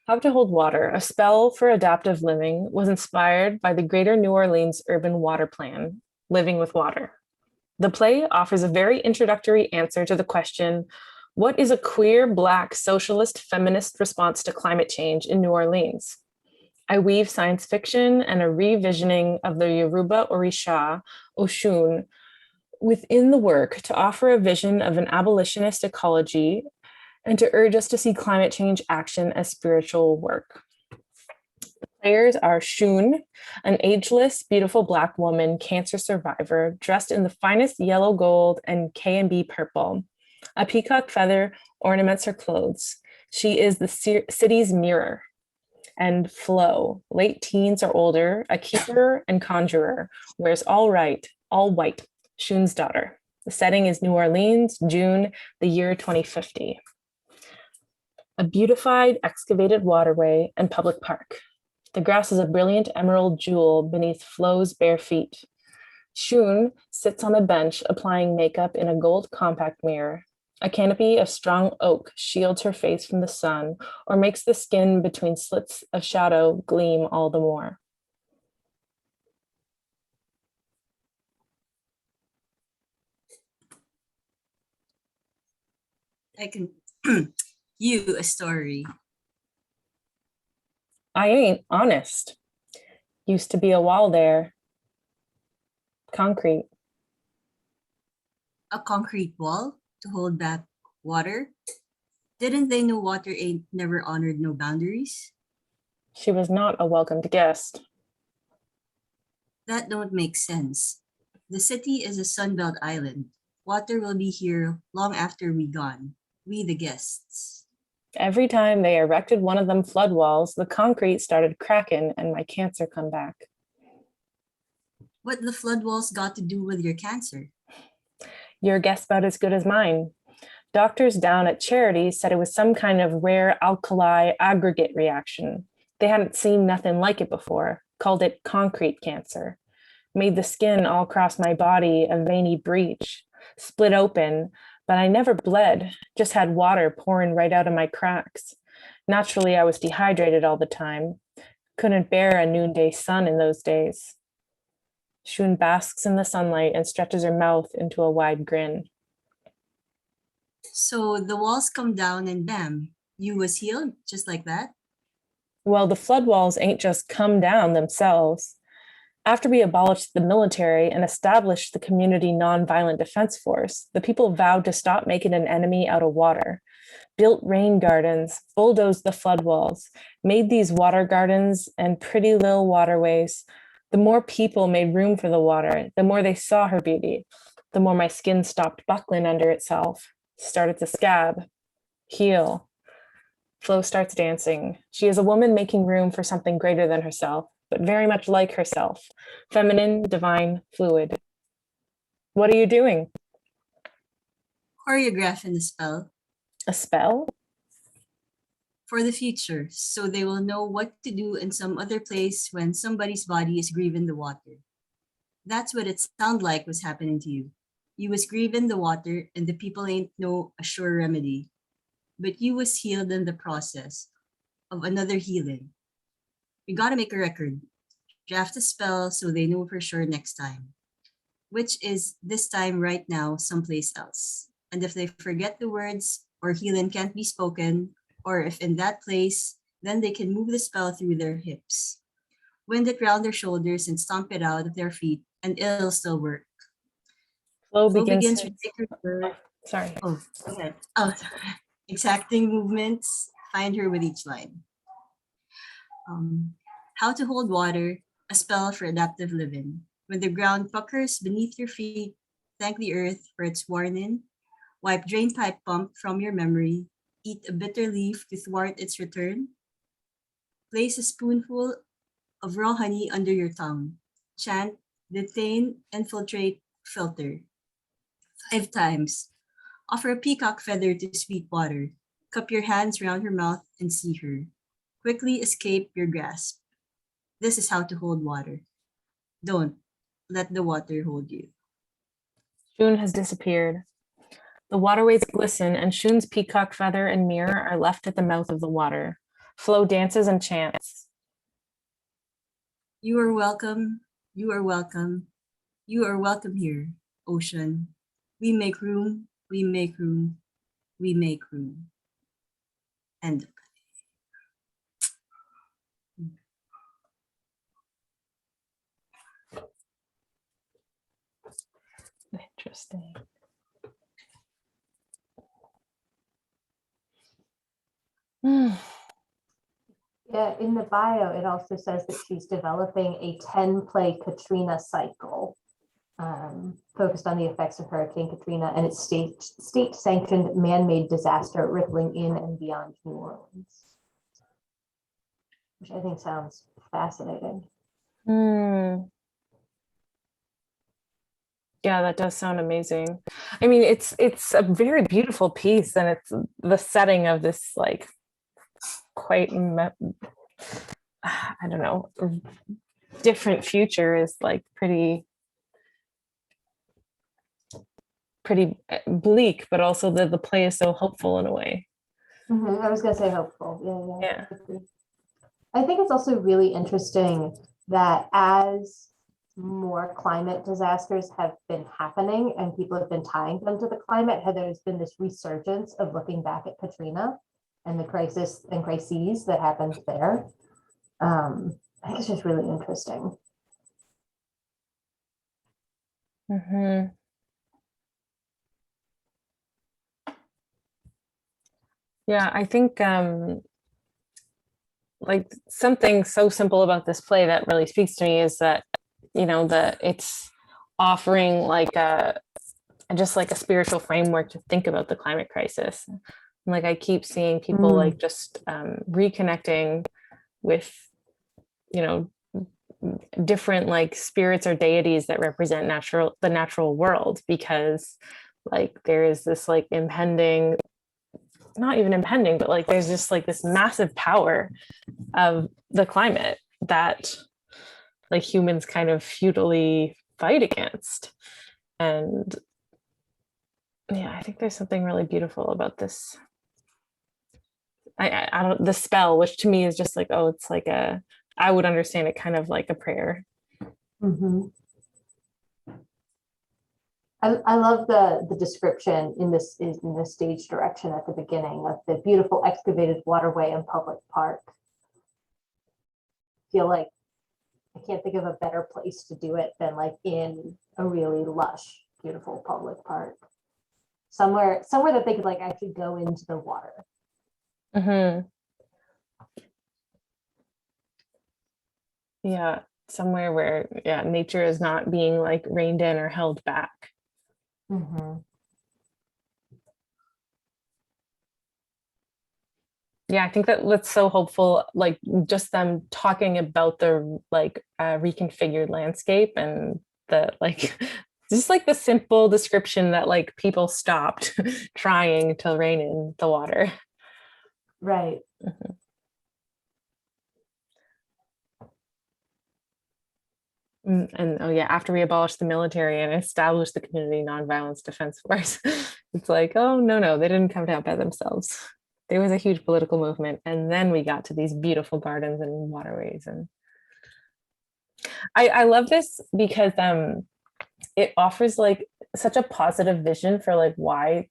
How to Hold Water, A Spell for Adaptive Living was inspired by the Greater New Orleans Urban Water Plan, Living with Water. The play offers a very introductory answer to the question, what is a queer, Black, socialist, feminist response to climate change in New Orleans? I weave science fiction and a revisioning of the Yoruba Orisha, Oshun, within the work to offer a vision of an abolitionist ecology and to urge us to see climate change action as spiritual work. Players are Shun, an ageless, beautiful Black woman, cancer survivor, dressed in the finest yellow gold and K&B purple. A peacock feather ornaments her clothes. She is the city's mirror. And Flo, late teens or older, a keeper and conjurer, wears all white, Shun's daughter. The setting is New Orleans, June, the year 2050. A beautified, excavated waterway and public park. The grass is a brilliant emerald jewel beneath Flo's bare feet. Shun sits on the bench applying makeup in a gold compact mirror. A canopy of strong oak shields her face from the sun or makes the skin between slits of shadow gleam all the more. I can You a story. I ain't honest. Used to be a wall there. Concrete. A concrete wall to hold back water. Didn't they know water ain't never honored no boundaries? She was not a welcomed guest. That don't make sense. The city is a sunbelt island. Water will be here long after we gone. We the guests. Every time they erected one of them flood walls, the concrete started cracking and my cancer come back. What the flood walls got to do with your cancer? Your guess about as good as mine. Doctors down at Charity said it was some kind of rare alkali aggregate reaction. They hadn't seen nothing like it before, called it concrete cancer. Made the skin all across my body a veiny breach, split open, but I never bled, just had water pouring right out of my cracks. Naturally, I was dehydrated all the time. Couldn't bear a noonday sun in those days. Shun basks in the sunlight and stretches her mouth into a wide grin. So the walls come down and bam, you was healed just like that? Well, the flood walls ain't just come down themselves. After we abolished the military and established the community nonviolent defense force, the people vowed to stop making an enemy out of water, built rain gardens, bulldozed the flood walls, made these water gardens and pretty little waterways. The more people made room for the water, the more they saw her beauty, the more my skin stopped buckling under itself, started to scab, heal. Flo starts dancing. She is a woman making room for something greater than herself, but very much like herself, feminine, divine, fluid. What are you doing? Choreographing the spell A spell? for the future, so they will know what to do in some other place when somebody's body is grieving the water. That's what it sounded like was happening to you. You was grieving the water and the people ain't no a sure remedy. But you was healed in the process of another healing. We gotta make a record. Draft a spell so they know for sure next time. Which is this time right now someplace else. And if they forget the words or healing can't be spoken, or if in that place, then they can move the spell through their hips. Wind it round their shoulders and stomp it out of their feet, and it'll still work. Flo Flow begins begins with sacred word. sorry. Oh, go ahead. Oh, exacting movements. Find her with each line. How to hold water, a spell for adaptive living. When the ground puckers beneath your feet, thank the earth for its warning. Wipe drain pipe pump from your memory. Eat a bitter leaf to thwart its return. Place a spoonful of raw honey under your tongue. Chant, detain, infiltrate, filter. 5 times. Offer a peacock feather to sweet water. Cup your hands round her mouth and see her. Quickly escape your grasp. This is how to hold water. Don't let the water hold you. Shun has disappeared. The waterways glisten, and Shun's peacock feather and mirror are left at the mouth of the water. Flo dances and chants. You are welcome. You are welcome. You are welcome here, ocean. We make room. We make room. We make room. And Interesting. Yeah, in the bio, it also says that she's developing a 10-play Katrina cycle, focused on the effects of Hurricane Katrina and its state-sanctioned man-made disaster rippling in and beyond New Orleans, which I think sounds fascinating. Yeah, that does sound amazing. I mean, it's a very beautiful piece, and it's the setting of this like quite I don't know, different future is like pretty bleak, but also the play is so hopeful in a way. I was gonna say hopeful. Yeah. I think it's also really interesting that as more climate disasters have been happening and people have been tying them to the climate, there's been this resurgence of looking back at Katrina and the crisis and crises that happened there. I think it's just really interesting. Mm-hmm. Yeah, I think like something so simple about this play that really speaks to me is that, you know, that it's offering like a just like a spiritual framework to think about the climate crisis. And like I keep seeing people like just reconnecting with, you know, different like spirits or deities that represent the natural world, because like there is this like impending, not even impending, but like there's just like this massive power of the climate that like humans kind of futilely fight against. And yeah, I think there's something really beautiful about this. I don't, the spell, which to me is just like, oh, it's like a, I would understand it kind of like a prayer. Mm-hmm. I love the description in the stage direction at the beginning of the beautiful excavated waterway and public park. I feel like I can't think of a better place to do it than like in a really lush, beautiful public park. Somewhere that they could like actually go into the water. Mm-hmm. Yeah, somewhere where nature is not being like reined in or held back. Mm-hmm. Yeah, I think that's so hopeful, like just them talking about the like reconfigured landscape and the like just like the simple description that like people stopped trying to rein in the water. Right. Mhm. And oh yeah, after we abolished the military and established the community nonviolence defense force, it's like, oh no, they didn't come down by themselves. There was a huge political movement, and then we got to these beautiful gardens and waterways. And I love this because it offers like such a positive vision for like why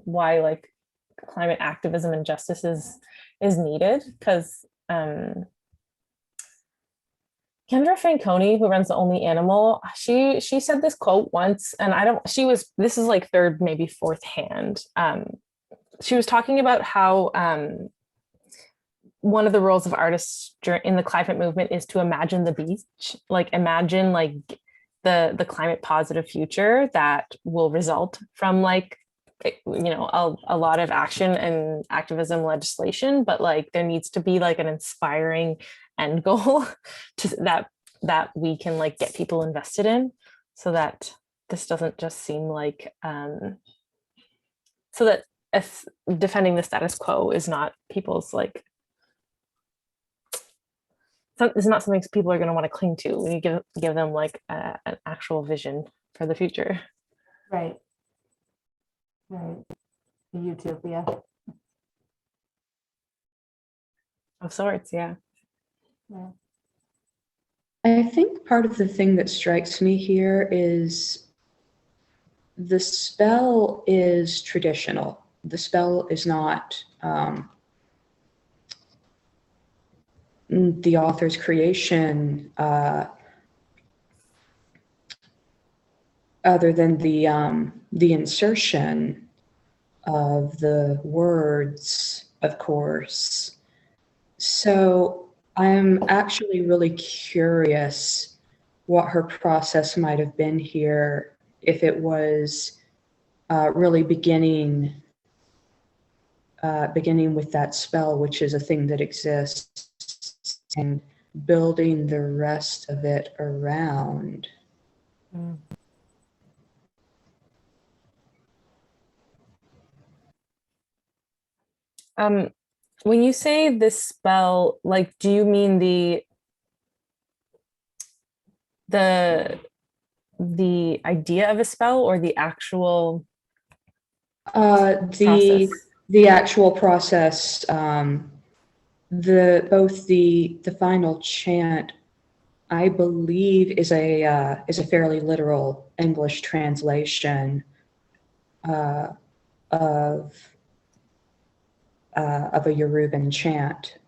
like climate activism and justice is needed, because Kendra Fanconi, who runs The Only Animal, she said this quote once, and this is like third, maybe fourth hand. She was talking about how one of the roles of artists in the climate movement is to imagine the beach, like imagine like the climate positive future that will result from like, you know, a lot of action and activism legislation, but like there needs to be like an inspiring end goal that we can like get people invested in, so that this doesn't just seem like so that if defending the status quo is not people's like, it's not something people are going to want to cling to. We give them like an actual vision for the future. Right. The utopia of sorts. Yeah. I think part of the thing that strikes me here is the spell is traditional. The spell is not the author's creation, other than the insertion of the words, of course. So I'm actually really curious what her process might have been here, if it was really beginning with that spell, which is a thing that exists, and building the rest of it around. When you say this spell, like, do you mean the idea of a spell, or the actual process? The actual process, both the final chant, I believe, is a fairly literal English translation of of a Yoruban chant.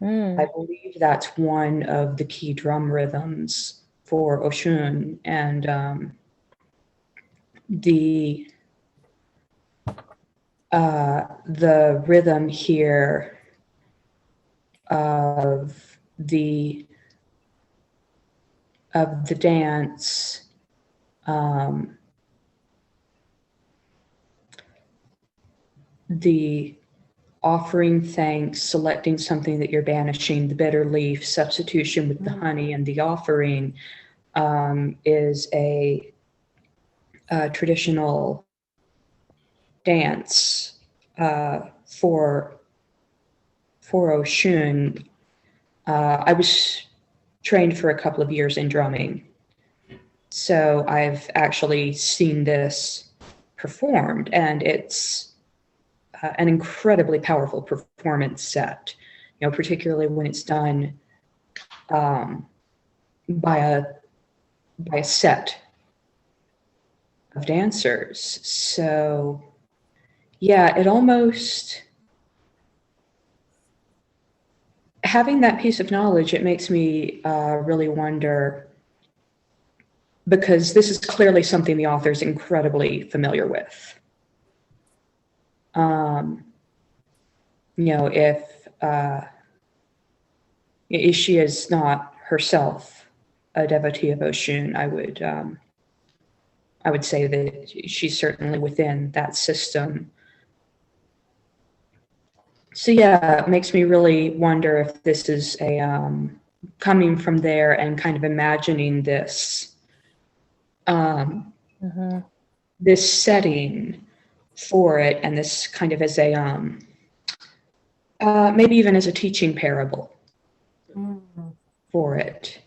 I believe that's one of the key drum rhythms for Oshun, and the rhythm here of the dance, the offering thanks, selecting something that you're banishing, the bitter leaf, substitution with the honey, and the offering is a traditional dance for Oshun. I was trained for a couple of years in drumming, so I've actually seen this performed, and it's an incredibly powerful performance set, you know, particularly when it's done by a set of dancers. So yeah, it almost, having that piece of knowledge, it makes me really wonder, because this is clearly something the author's incredibly familiar with. You know, if she is not herself a devotee of Oshun, I would say that she's certainly within that system. So yeah, it makes me really wonder if this is a coming from there and kind of imagining this this setting for it, and this kind of as a maybe even as a teaching parable for it.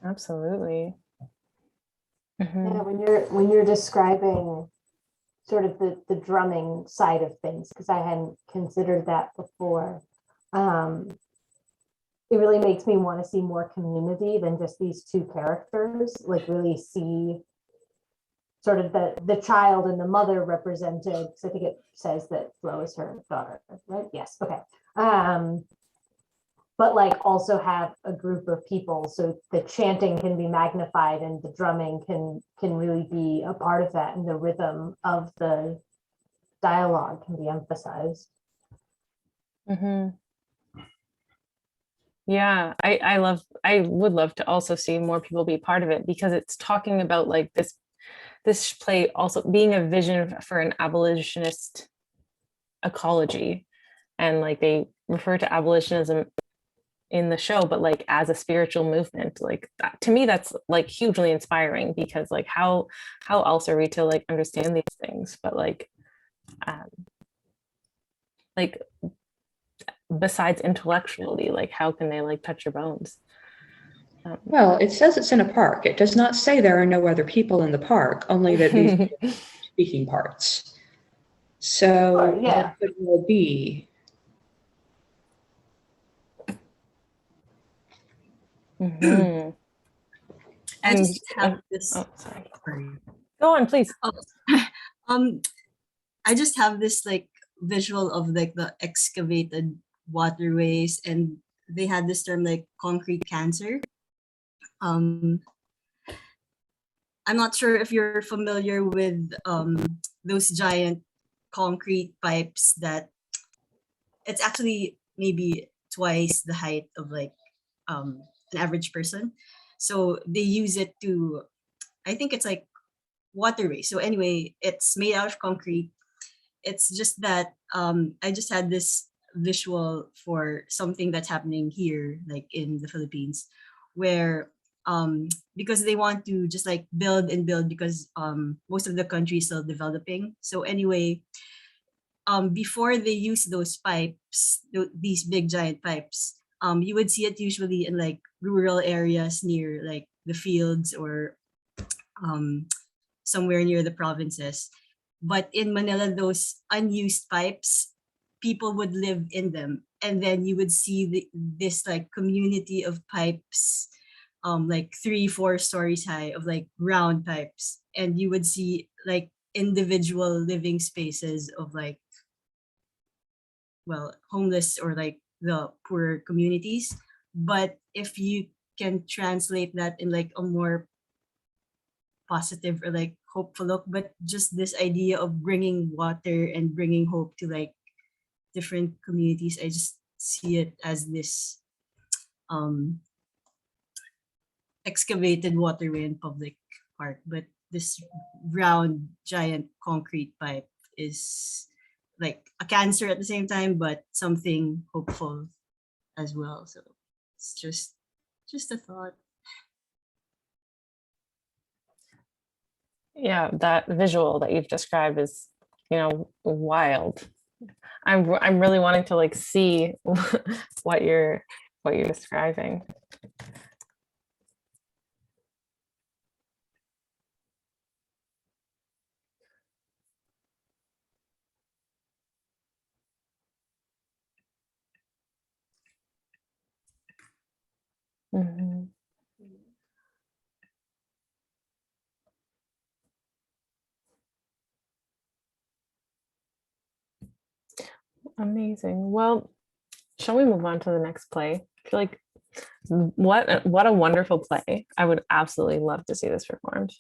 Absolutely. Yeah, when you're describing sort of the drumming side of things, because I hadn't considered that before, it really makes me want to see more community than just these two characters, like really see sort of the child and the mother represented, because I think it says that Flo is her daughter, right? Yes, okay. But like also have a group of people, so the chanting can be magnified and the drumming can really be a part of that, and the rhythm of the dialogue can be emphasized. Yeah, I would love to also see more people be part of it, because it's talking about like this play also being a vision for an abolitionist ecology, and like they refer to abolitionism in the show, but like as a spiritual movement, like that, to me that's like hugely inspiring, because like how else are we to like understand these things, but like besides intellectually, like how can they like touch your bones? Well, it says it's in a park. It does not say there are no other people in the park, only that these speaking parts. So Sure, yeah. what could well be? Mm-hmm. I just have this. Oh, sorry. Sorry. Go on, please. I just have this like visual of like the excavated waterways, and they had this term like concrete cancer. I'm not sure if you're familiar with those giant concrete pipes that it's actually maybe twice the height of like an average person. So they use it to, I think it's like waterway. So anyway, it's made out of concrete. It's just that I just had this visual for something that's happening here, like in the Philippines, where because they want to just like build and build, because most of the country is still developing. So anyway, before they use those pipes, these big giant pipes, you would see it usually in like rural areas near like the fields, or somewhere near the provinces. But in Manila, those unused pipes, people would live in them, and then you would see this like community of pipes, like 3-4 stories high, of like round pipes, and you would see like individual living spaces of like well, homeless or like the poorer communities. But if you can translate that in like a more positive or like hopeful look, but just this idea of bringing water and bringing hope to like different communities, I just see it as this um excavated waterway in public park, but this round giant concrete pipe is like a cancer at the same time, but something hopeful as well. So it's just a thought. Yeah, that visual that you've described is, wild. I'm really wanting to like see what you're describing. Mhm. Amazing. Well, shall we move on to the next play? I feel like what a wonderful play. I would absolutely love to see this performed.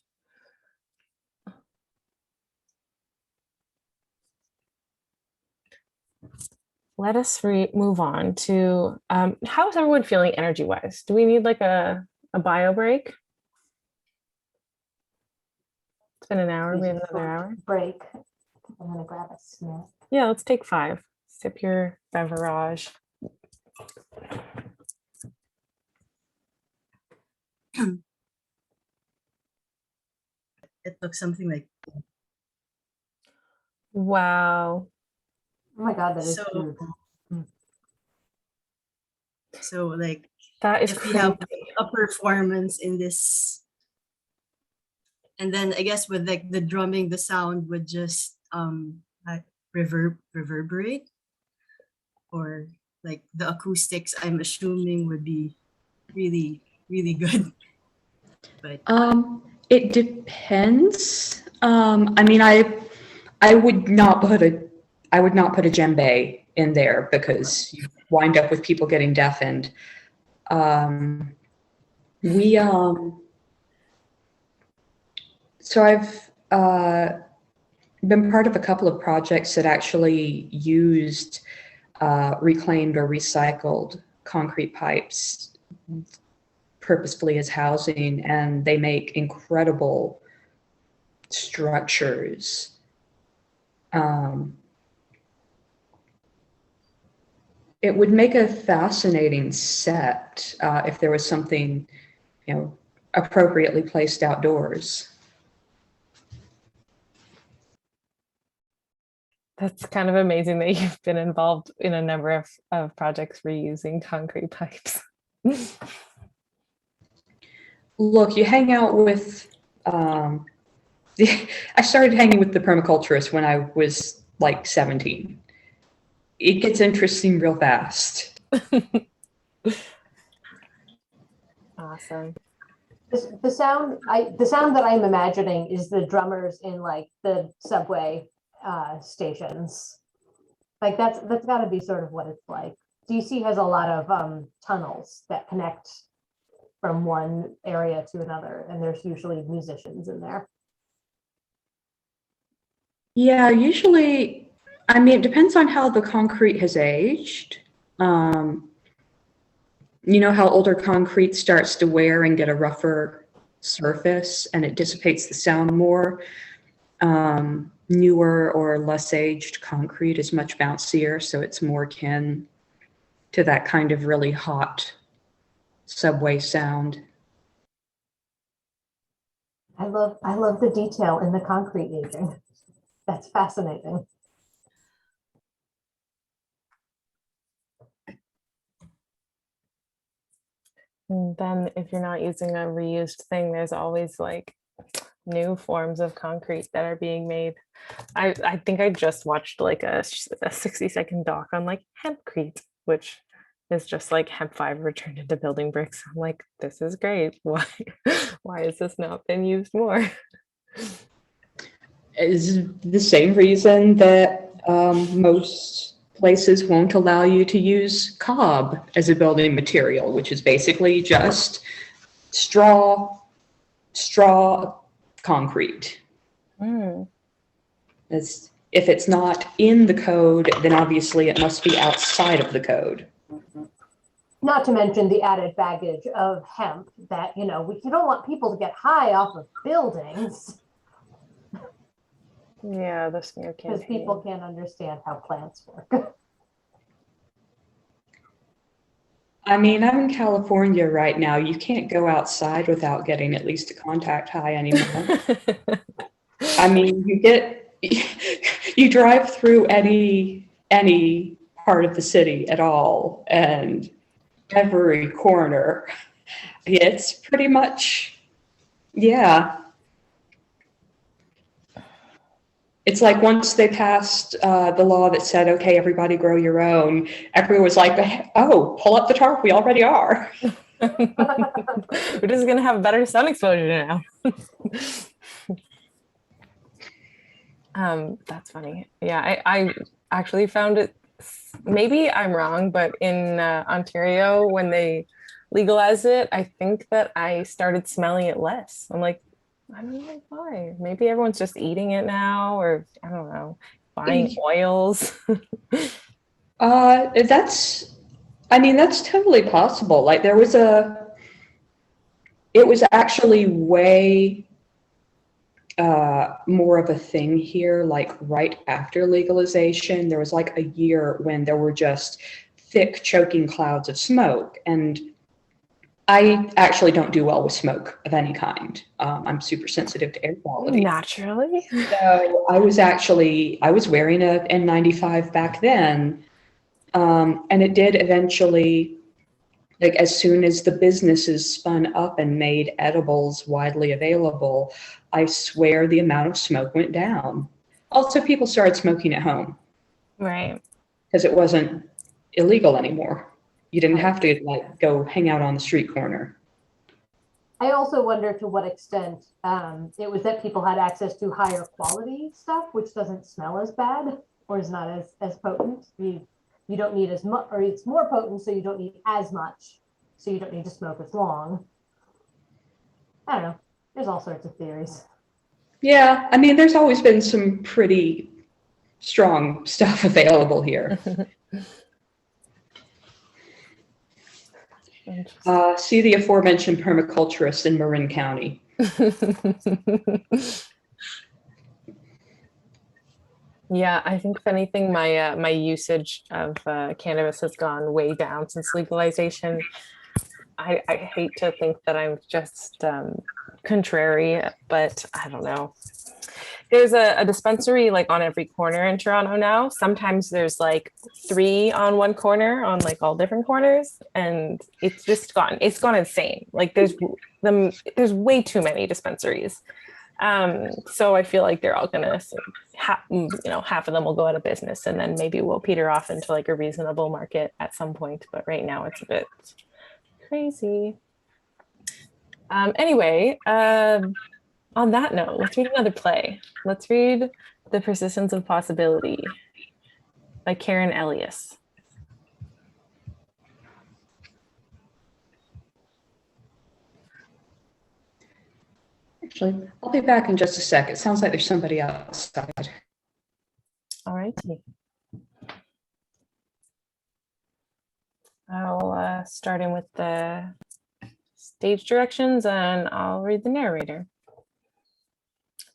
Let us move on to how is everyone feeling energy wise? Do we need like a bio break? It's been an hour. We have another hour. Break. I'm gonna grab a snack. Yeah, let's take 5. Sip your beverage. It looks something like Oh Wow. my God, that is so. huge. So like That is if we crazy. have a performance in this, and then I guess with like the drumming, the sound would just like reverberate, or like the acoustics, I'm assuming would be really really good. But It depends. I mean, I would not put a djembe in there because you wind up with people getting deafened. We so I've been part of a couple of projects that actually used reclaimed or recycled concrete pipes purposefully as housing, and they make incredible structures. It would make a fascinating set if there was something, appropriately placed outdoors. That's kind of amazing that you've been involved in a number of projects reusing concrete pipes. Look, you hang out with, I started hanging with the permaculturists when I was like 17. It gets interesting real fast. Awesome. The sound that I'm imagining is the drummers in like the subway stations. Like that's got to be sort of what it's like. DC has a lot of tunnels that connect from one area to another, and there's usually musicians in there. Yeah, usually, I mean, it depends on how the concrete has aged. You know how older concrete starts to wear and get a rougher surface and it dissipates the sound more. Newer or less aged concrete is much bouncier, so it's more akin to that kind of really hot subway sound. I love the detail in the concrete aging. That's fascinating. And then if you're not using a reused thing, there's always like new forms of concrete that are being made. I think I just watched like a 60-second doc on like hempcrete, which is just like hemp fiber turned into building bricks. I'm like, this is great. Why has this not been used more? Is the same reason that most places won't allow you to use cob as a building material, which is basically just straw concrete. If it's not in the code, then obviously it must be outside of the code. Not to mention the added baggage of hemp that, we don't want people to get high off of buildings Yeah, the smear because campaign. people can't understand how plants work. I mean, I'm in California right now. You can't go outside without getting at least a contact high anymore. I mean, you drive through any part of the city at all, and every corner, it's pretty much, yeah. It's like once they passed the law that said, okay, everybody grow your own, everyone was like, oh, pull up the tarp, we already are. We're just gonna have better sun exposure now. That's funny. Yeah, I actually found it, maybe I'm wrong, but in Ontario, when they legalized it, I think that I started smelling it less. I'm like, I don't know why. Maybe everyone's just eating it now, or I don't know, buying oils. That's totally possible. Like it was actually way more of a thing here, like right after legalization. There was like a year when there were just thick choking clouds of smoke, and I actually don't do well with smoke of any kind. I'm super sensitive to air quality. Naturally. So I was wearing a N95 back then, and it did eventually, like as soon as the businesses spun up and made edibles widely available, I swear the amount of smoke went down. Also, people started smoking at home. Right. Because it wasn't illegal anymore. You didn't have to like go hang out on the street corner. I also wonder to what extent it was that people had access to higher quality stuff, which doesn't smell as bad or is not as potent. You don't need as much, or it's more potent, so you don't need as much, so you don't need to smoke as long. I don't know. There's all sorts of theories. Yeah, I mean, there's always been some pretty strong stuff available here. See the aforementioned permaculturist in Marin County. Yeah, I think if anything, my usage of cannabis has gone way down since legalization. I hate to think that I'm just contrary, but I don't know. There's a dispensary like on every corner in Toronto now. Sometimes there's like 3 on one corner on like all different corners, and it's gone insane. Like there's way too many dispensaries. So I feel like they're all gonna half of them will go out of business, and then maybe we'll peter off into like a reasonable market at some point. But right now it's a bit crazy. Anyway, on that note, let's read another play. Let's read The Persistence of Possibility by Karen Elias. Actually, I'll be back in just a sec. It sounds like there's somebody outside. All righty. I'll start in with the stage directions, and I'll read the narrator.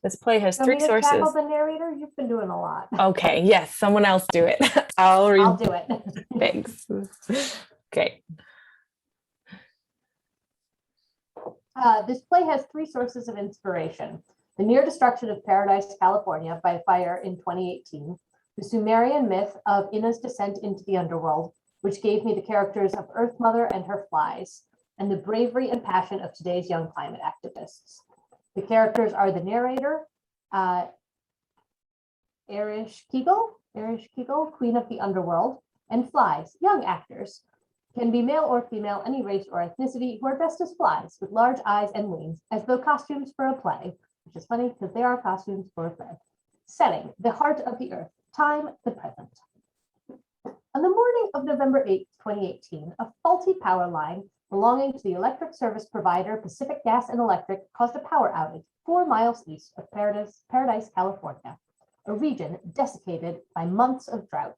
This play has 3 sources. Tackle the narrator? You've been doing a lot. Okay, yes, someone else do it. I'll do it. Thanks. Okay. This play has 3 sources of inspiration: the near destruction of Paradise, California by fire in 2018, the Sumerian myth of Inna's descent into the underworld, which gave me the characters of Earth Mother and her flies, and the bravery and passion of today's young climate activists. The characters are the narrator, Erich Kegel, Queen of the Underworld, and flies, young actors. Can be male or female, any race or ethnicity, who are dressed as flies with large eyes and wings, as though costumes for a play, which is funny because they are costumes for a play. Setting: the heart of the earth. Time: the present. On the morning of November 8, 2018, a faulty power line belonging to the electric service provider Pacific Gas and Electric caused a power outage 4 miles east of Paradise, California, a region desiccated by months of drought.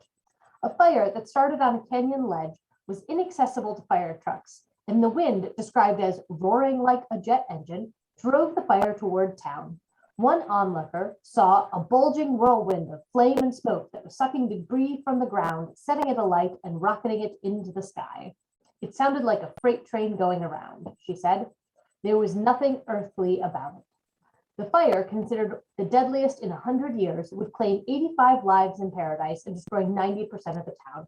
A fire that started on a canyon ledge was inaccessible to fire trucks, and the wind, described as roaring like a jet engine, drove the fire toward town. One onlooker saw a bulging whirlwind of flame and smoke that was sucking debris from the ground, setting it alight and rocketing it into the sky. It sounded like a freight train going around, she said. There was nothing earthly about it. The fire, considered the deadliest in 100 years, would claim 85 lives in Paradise and destroy 90% of the town.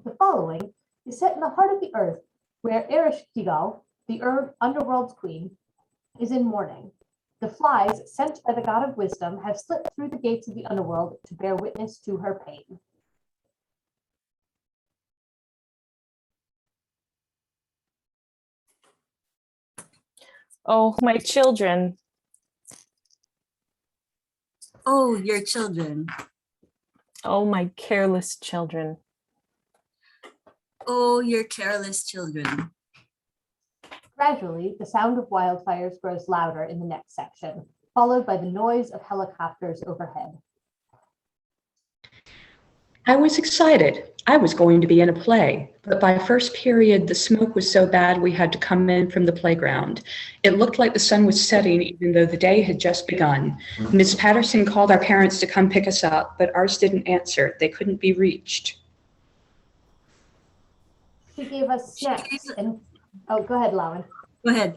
The following is set in the heart of the earth, where Ereshkigal, the underworld's queen, is in mourning. The flies sent by the god of wisdom have slipped through the gates of the underworld to bear witness to her pain. Oh, my children. Oh, your children. Oh, my careless children. Oh, your careless children. Gradually, the sound of wildfires grows louder in the next section, followed by the noise of helicopters overhead. I was excited. I was going to be in a play, but by first period, the smoke was so bad we had to come in from the playground. It looked like the sun was setting even though the day had just begun. Miss Patterson called our parents to come pick us up, but ours didn't answer. They couldn't be reached. She gave us snacks and, oh, go ahead, Lauren. Go ahead.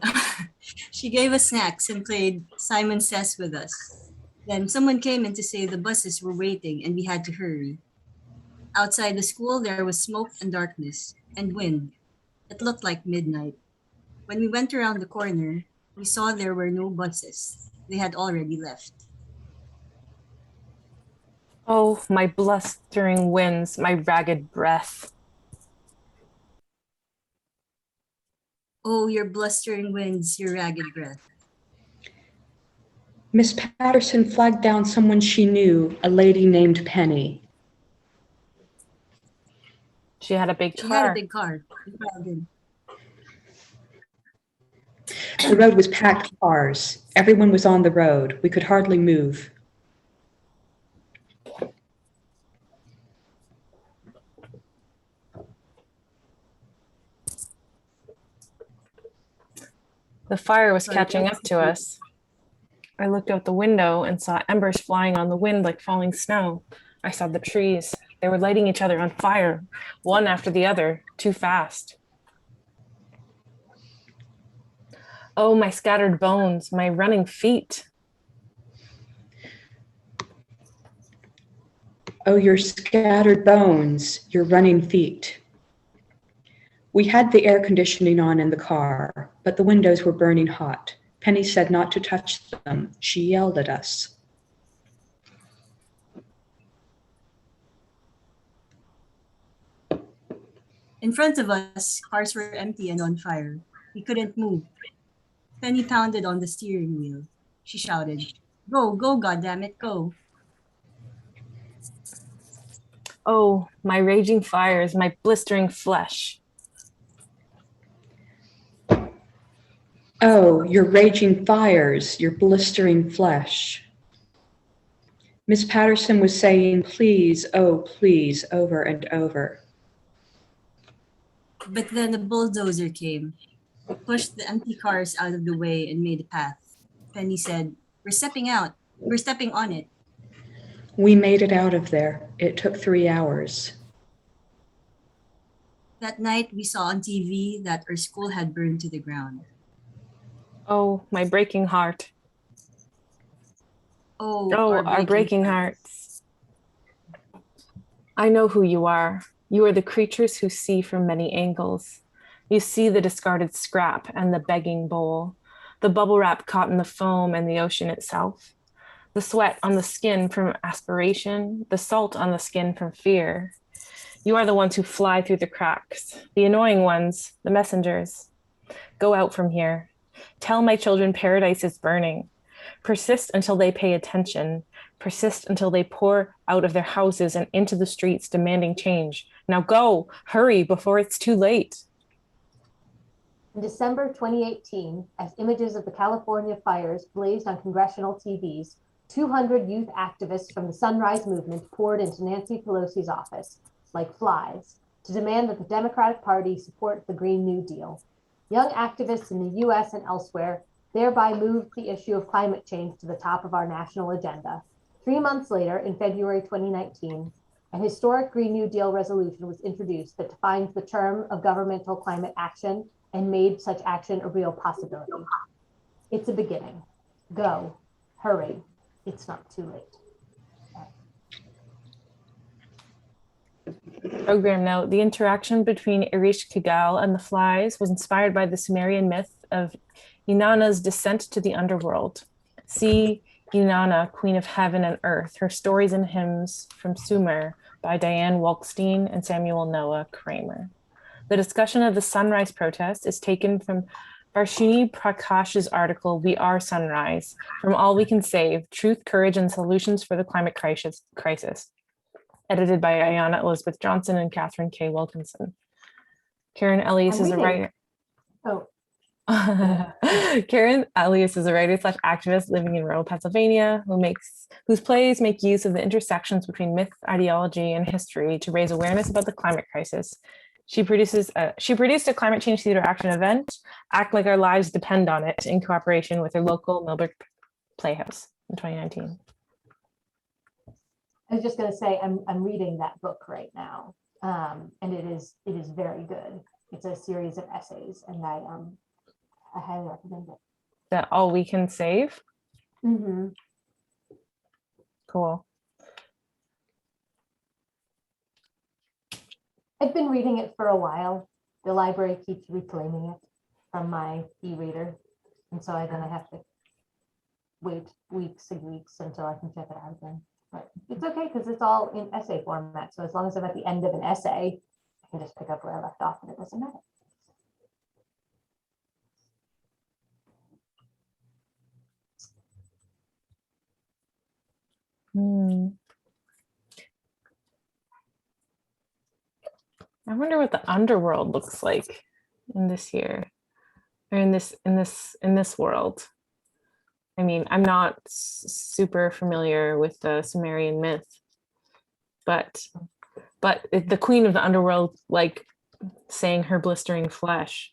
She gave us snacks and played Simon Says with us. Then someone came in to say the buses were waiting and we had to hurry. Outside the school, there was smoke and darkness and wind. It looked like midnight. When we went around the corner, we saw there were no buses. They had already left. Oh, my blustering winds, my ragged breath. Oh, your blustering winds, your ragged breath. Miss Patterson flagged down someone she knew, a lady named Penny. She had a big car. She had a big car. We piled in. The road was packed with cars. Everyone was on the road. We could hardly move. The fire was catching up to us. I looked out the window and saw embers flying on the wind like falling snow. I saw the trees. They were lighting each other on fire, one after the other, too fast. Oh, my scattered bones, my running feet. Oh, your scattered bones, your running feet. We had the air conditioning on in the car, but the windows were burning hot. Penny said not to touch them. She yelled at us. In front of us, cars were empty and on fire. We couldn't move. Penny pounded on the steering wheel. She shouted, "Go, go, goddammit, go." Oh, my raging fires, my blistering flesh. Oh, your raging fires, your blistering flesh. Miss Patterson was saying, please, oh, please, over and over. But then a bulldozer came, pushed the empty cars out of the way and made a path. Penny said, "We're stepping out. We're stepping on it." We made it out of there. It took 3 hours. That night, we saw on TV that our school had burned to the ground. Oh, my breaking heart. Oh, our breaking hearts. I know who you are. You are the creatures who see from many angles. You see the discarded scrap and the begging bowl, the bubble wrap caught in the foam and the ocean itself, the sweat on the skin from aspiration, the salt on the skin from fear. You are the ones who fly through the cracks, the annoying ones, the messengers. Go out from here. Tell my children paradise is burning. Persist until they pay attention. Persist until they pour out of their houses and into the streets demanding change. Now go, hurry before it's too late. In December 2018, as images of the California fires blazed on congressional TVs, 200 youth activists from the Sunrise Movement poured into Nancy Pelosi's office like flies to demand that the Democratic Party support the Green New Deal. Young activists in the US and elsewhere thereby moved the issue of climate change to the top of our national agenda. 3 months later, in February 2019, an historic Green New Deal resolution was introduced that defines the term of governmental climate action and made such action a real possibility. It's a beginning. Go, hurry, it's not too late. Program note, the interaction between Irish Kigal and the flies was inspired by the Sumerian myth of Inanna's descent to the underworld. See Inanna, Queen of Heaven and Earth, her stories and hymns from Sumer by Diane Walkstein and Samuel Noah Kramer. The discussion of the sunrise protest is taken from Varshini Prakash's article, We Are Sunrise, From All We Can Save, Truth, Courage, and Solutions for the Climate Crisis, edited by Ayanna Elizabeth Johnson and Catherine K. Wilkinson. Karen Elias is a writer. Oh. Karen Elias is a writer/activist living in rural Pennsylvania whose plays make use of the intersections between myth, ideology, and history to raise awareness about the climate crisis. She produced a climate change theater action event, Act Like Our Lives Depend on It, in cooperation with her local Millbrook Playhouse in 2019. I was just going to say, I'm reading that book right now, and it is very good. It's a series of essays, and I highly recommend it. That All We Can Save? Mm-hmm. Cool. I've been reading it for a while. The library keeps reclaiming it from my e-reader, and so then I have to wait weeks and weeks until I can check it out again. But it's okay because it's all in essay format. So as long as I'm at the end of an essay, I can just pick up where I left off and it doesn't matter. I wonder what the underworld looks like in this year, or in this world. I mean, I'm not super familiar with the Sumerian myth, but the queen of the underworld, like saying her blistering flesh,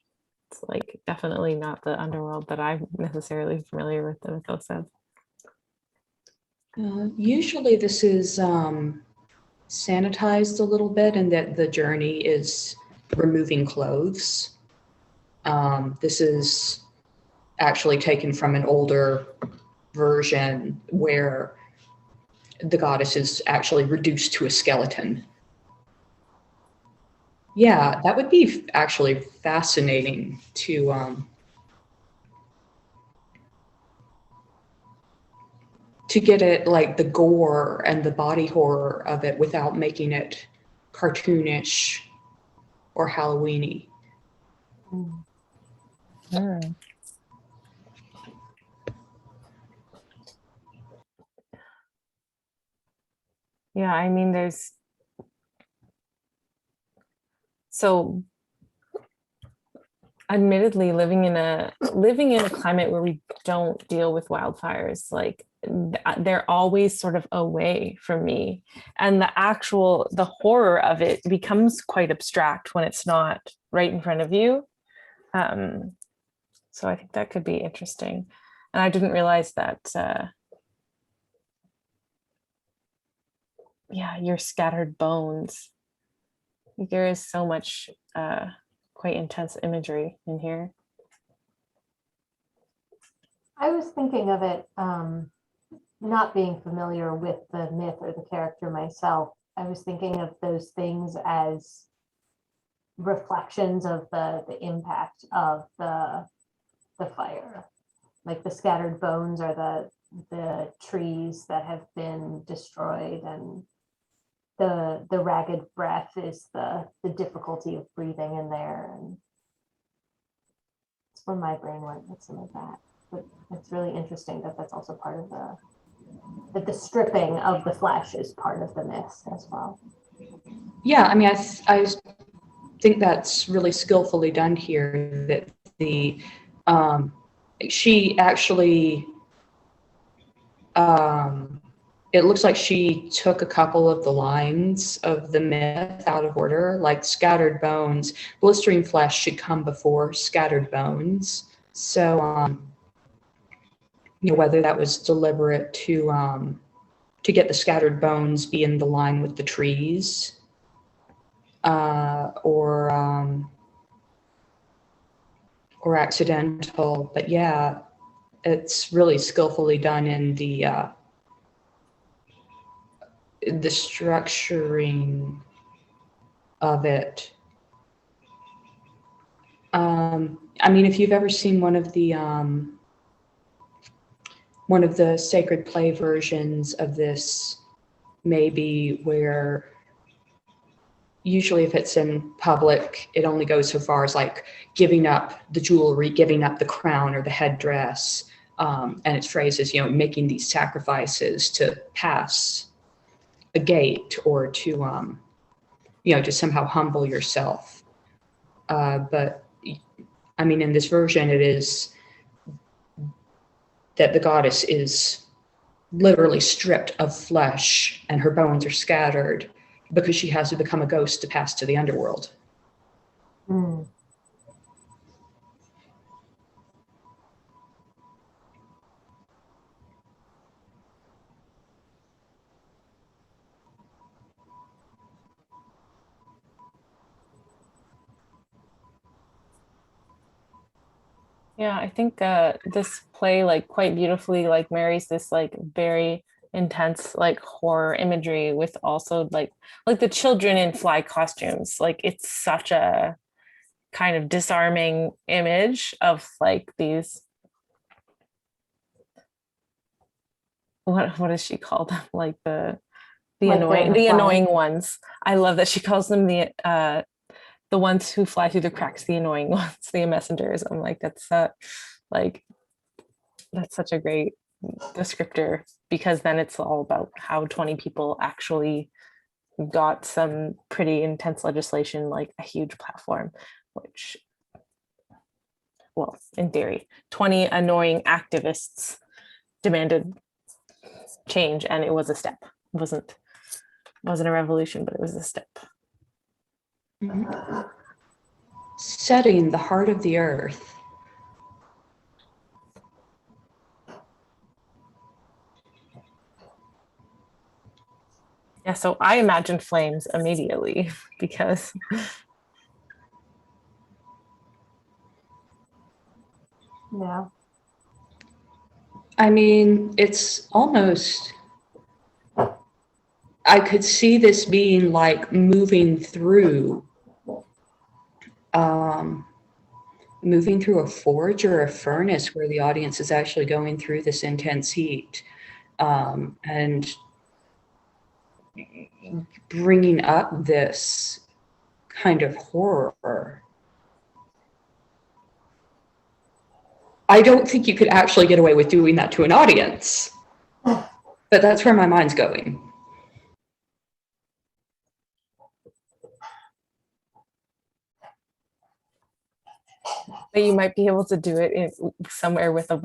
it's like definitely not the underworld that I'm necessarily familiar with the mythos of. Usually this is sanitized a little bit, and that the journey is removing clothes. This is actually taken from an older version where the goddess is actually reduced to a skeleton. Yeah, that would be actually fascinating to get it, like the gore and the body horror of it without making it cartoonish or Halloween-y. Mm. Yeah, I mean, so admittedly living in a climate where we don't deal with wildfires, like they're always sort of away from me, and the horror of it becomes quite abstract when it's not right in front of you. So I think that could be interesting, and I didn't realize that your scattered bones, there is so much quite intense imagery in here. I was thinking of it, not being familiar with the myth or the character myself. I was thinking of those things as reflections of the impact of the fire. Like the scattered bones are the trees that have been destroyed, and the ragged breath is the difficulty of breathing in there. And it's where my brain went with some of that. But it's really interesting that that's also part of that the stripping of the flesh is part of the myth as well. Yeah, I mean, I think that's really skillfully done here, that the she actually it looks like she took a couple of the lines of the myth out of order, like scattered bones. Blistering flesh should come before scattered bones. So, you know, whether that was deliberate to get the scattered bones be in the line with the trees, or accidental, but yeah, it's really skillfully done in the structuring of it. I mean, if you've ever seen one of the sacred play versions of this, maybe where usually if it's in public, it only goes so far as like giving up the jewelry, giving up the crown or the headdress. And its phrases, you know, making these sacrifices to pass a gate or to, you know, to somehow humble yourself. But I mean, in this version, it is that the goddess is literally stripped of flesh and her bones are scattered because she has to become a ghost to pass to the underworld. Mm. Yeah, I think this play like quite beautifully like marries this like very intense like horror imagery with also like the children in fly costumes. Like it's such a kind of disarming image of like these, what does she call them? Like the Like the annoying ones. I love that she calls them the ones who fly through the cracks, the annoying ones, the messengers. I'm like, like that's such a great descriptor, because then it's all about how 20 people actually got some pretty intense legislation, like a huge platform, which, well, in theory, 20 annoying activists demanded change, and it was a step. It wasn't a revolution, but it was a step. Mm-hmm. Setting the heart of the earth. Yeah, so I imagine flames immediately because Yeah. I mean, it's almost, I could see this being like moving through a forge or a furnace where the audience is actually going through this intense heat, and bringing up this kind of horror. I don't think you could actually get away with doing that to an audience, but that's where my mind's going. but you might be able to do it in somewhere with a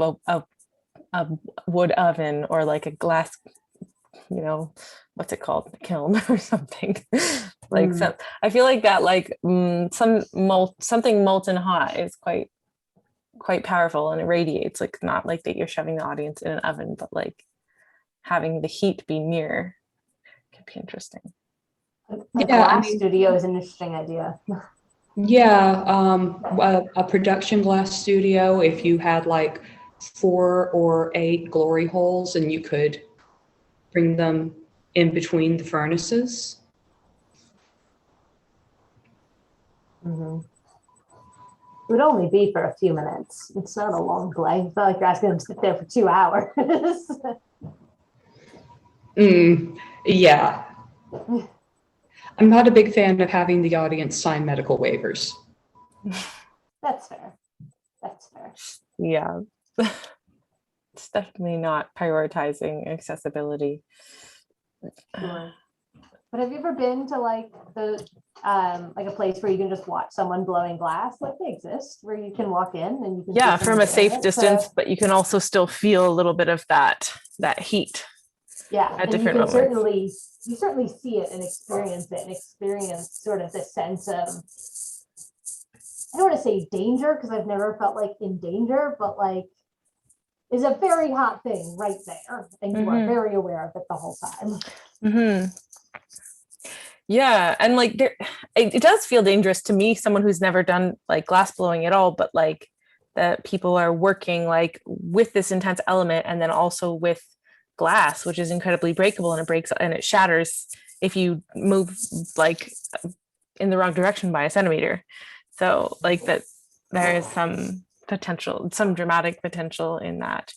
wood oven or like a glass, you know, what's it called, kiln or something. Like some, I feel like that like something molten hot is quite powerful, and it radiates, like not like that you're shoving the audience in an oven, but like having the heat be near could be interesting. A glass studio is an interesting idea. Yeah, a production glass studio, if you had like 4 or 8 glory holes and you could bring them in between the furnaces. Mm-hmm. It would only be for a few minutes. It's not a long play. I feel like you're asking them to sit there for 2 hours. Yeah. I'm not a big fan of having the audience sign medical waivers. That's fair. That's fair. Yeah. It's definitely not prioritizing accessibility. Sure. But have you ever been to like like a place where you can just watch someone blowing glass? Like they exist, where you can walk in and you can Yeah, see from someone a doing safe it. distance, So, but you can also still feel a little bit of that heat yeah, at and different moments. you certainly see it and experience sort of this sense of, I don't want to say danger because I've never felt like in danger, but like is a very hot thing right there, and you are very aware of it the whole time. Mm-hmm. Yeah, and like it does feel dangerous to me, someone who's never done like glass blowing at all, but like that people are working like with this intense element and then also with glass, which is incredibly breakable, and it breaks and it shatters if you move like in the wrong direction by a centimeter. So like that there is some potential, some dramatic potential in that.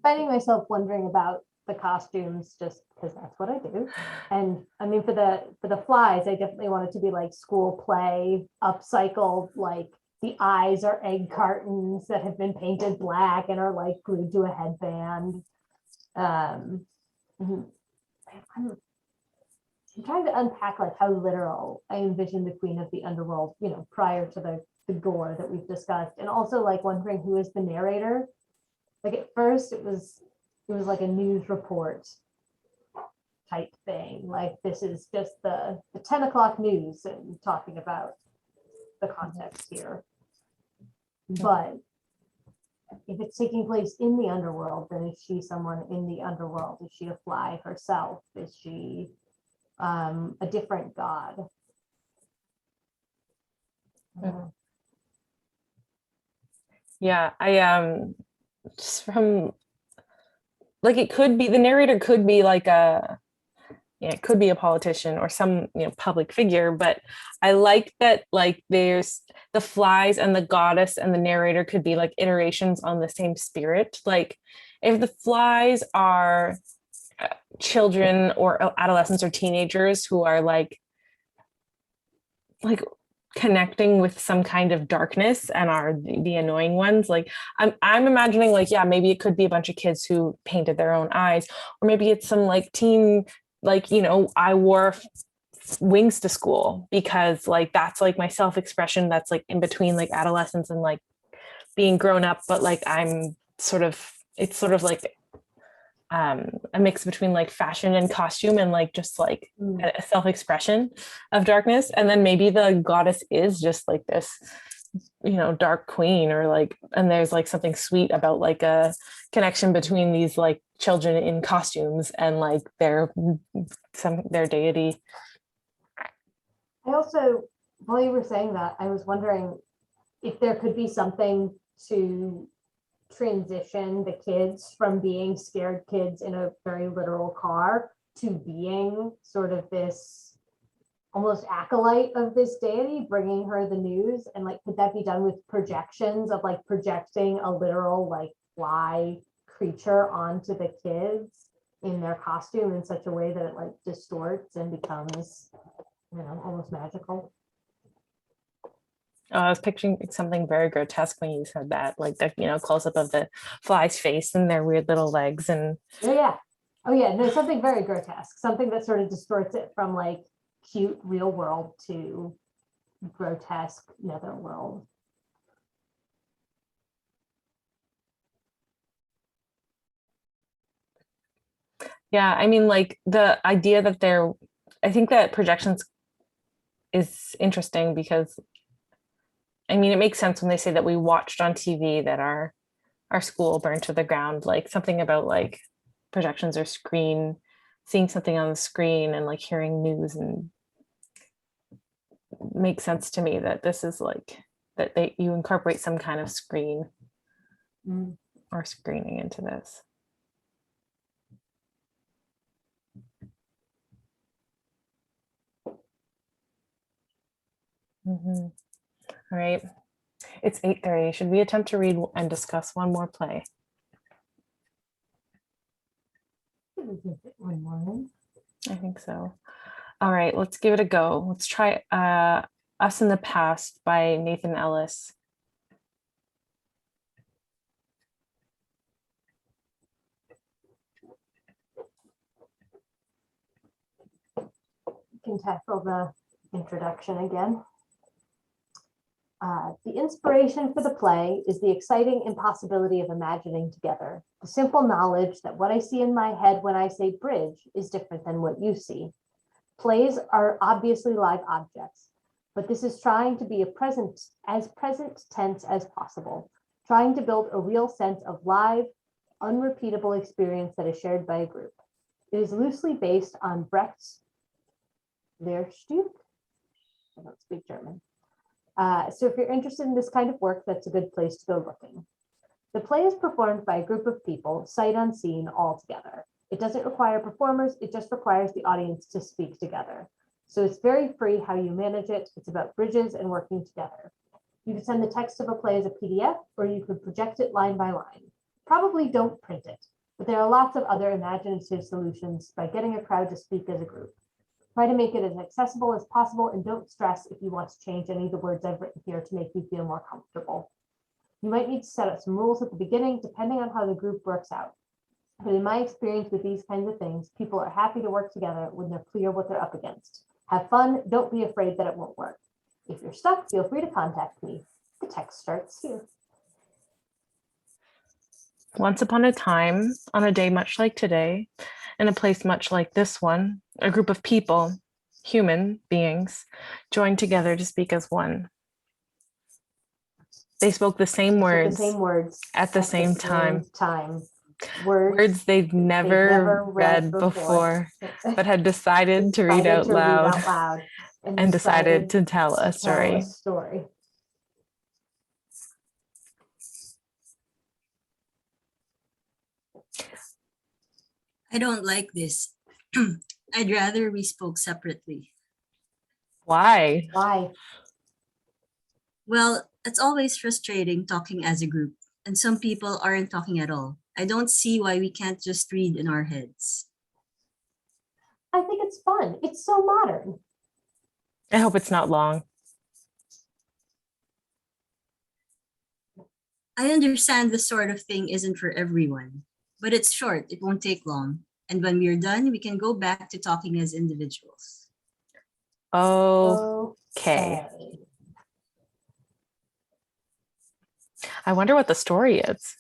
Finding myself wondering about the costumes just because that's what I do. And I mean, for the flies, I definitely want it to be like school play, upcycled, like the eyes are egg cartons that have been painted black and are like glued to a headband. Um, I'm, I'm trying to unpack like how literal I envision the queen of the underworld, you know, prior to the gore that we've discussed, and also like wondering who is the narrator. Like at first it was like a news report type thing. Like this is just the 10 o'clock news and talking about the context here. But if it's taking place in the underworld, then is she someone in the underworld? Is she a fly herself? Is she a different god? Yeah, I just from like it could be the narrator could be like a it could be a politician or some public figure, but I like that like there's the flies and the goddess and the narrator could be like iterations on the same spirit. Like if the flies are children or adolescents or teenagers who are like connecting with some kind of darkness and are the annoying ones, like I'm imagining like, yeah, maybe it could be a bunch of kids who painted their own eyes, or maybe it's some like teen, like I wore wings to school because like that's like my self-expression that's like in between like adolescence and like being grown up, but like it's sort of like a mix between like fashion and costume and like just like a self-expression of darkness. And then maybe the goddess is just like this dark queen, or like, and there's like something sweet about like a connection between these like children in costumes and like their deity. I also, while you were saying that, I was wondering if there could be something to transition the kids from being scared kids in a very literal car to being sort of this almost acolyte of this deity, bringing her the news. And like, could that be done with projections of like projecting a literal like fly creature onto the kids in their costume in such a way that it like distorts and becomes almost magical? I was picturing something very grotesque when you said that, like the close up of the fly's face and their weird little legs and oh yeah, no, something very grotesque, something that sort of distorts it from like cute real world to grotesque netherworld. Yeah, I mean, like the idea that I think that projections is interesting because I mean, it makes sense when they say that we watched on TV that our school burned to the ground, like something about like projections or seeing something on the screen and like hearing news, and makes sense to me that this is like that you incorporate some kind of screen or screening into this. All right. It's 8:30. Should we attempt to read and discuss one more play? I think so. All right, let's give it a go. Let's try Us in the Past by Nathan Ellis. can tackle the introduction again. The inspiration for the play is the exciting impossibility of imagining together. The simple knowledge that what I see in my head when I say bridge is different than what you see. Plays are obviously live objects, but this is trying to be present tense as possible, trying to build a real sense of live, unrepeatable experience that is shared by a group. It is loosely based on Brecht's Lehrstück. I don't speak German. So if you're interested in this kind of work, that's a good place to go looking. The play is performed by a group of people, sight unseen, all together. It doesn't require performers, it just requires the audience to speak together. So it's very free how you manage it. It's about bridges and working together. You can send the text of a play as a PDF, or you could project it line by line. Probably don't print it, but there are lots of other imaginative solutions by getting a crowd to speak as a group. Try to make it as accessible as possible and don't stress if you want to change any of the words I've written here to make you feel more comfortable. You might need to set up some rules at the beginning depending on how the group works out. But in my experience with these kinds of things, people are happy to work together when they're clear what they're up against. Have fun, don't be afraid that it won't work. If you're stuck, feel free to contact me. The text starts here. Once upon a time, on a day much like today, in a place much like this one, a group of people, human beings, joined together to speak as one. They spoke the same words at the same time. Words they'd never read before, but had decided to read out loud and decided to tell a story. I don't like this. I'd rather we spoke separately. Why? Well, it's always frustrating talking as a group, and some people aren't talking at all. I don't see why we can't just read in our heads. I think it's fun. It's so modern. I hope it's not long. I understand this sort of thing isn't for everyone, but it's short. It won't take long. And when we're done, we can go back to talking as individuals. Okay. I wonder what the story is.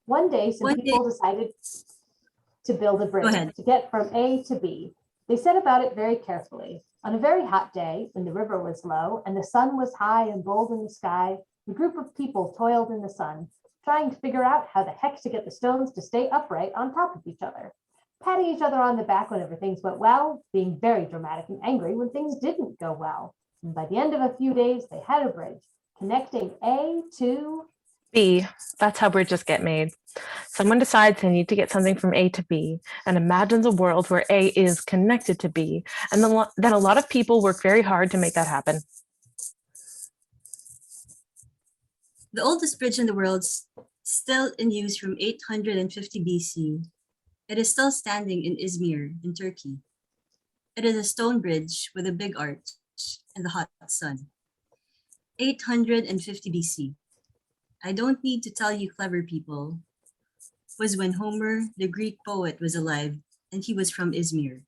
One day, some people decided to build a bridge to get from A to B. They set about it very carefully. On a very hot day, when the river was low and the sun was high and bold in the sky, the group of people toiled in the sun, trying to figure out how the heck to get the stones to stay upright on top of each other, patting each other on the back whenever things went well, being very dramatic and angry when things didn't go well. And by the end of a few days, they had a bridge connecting A to B. That's how bridges get made. Someone decides they need to get something from A to B and imagines a world where A is connected to B. And then a lot of people work very hard to make that happen. The oldest bridge in the world, still in use from 850 BC. It is still standing in Izmir, in Turkey. It is a stone bridge with a big arch and the hot sun. 850 BC. I don't need to tell you, clever people, was when Homer, the Greek poet, was alive, and he was from Izmir.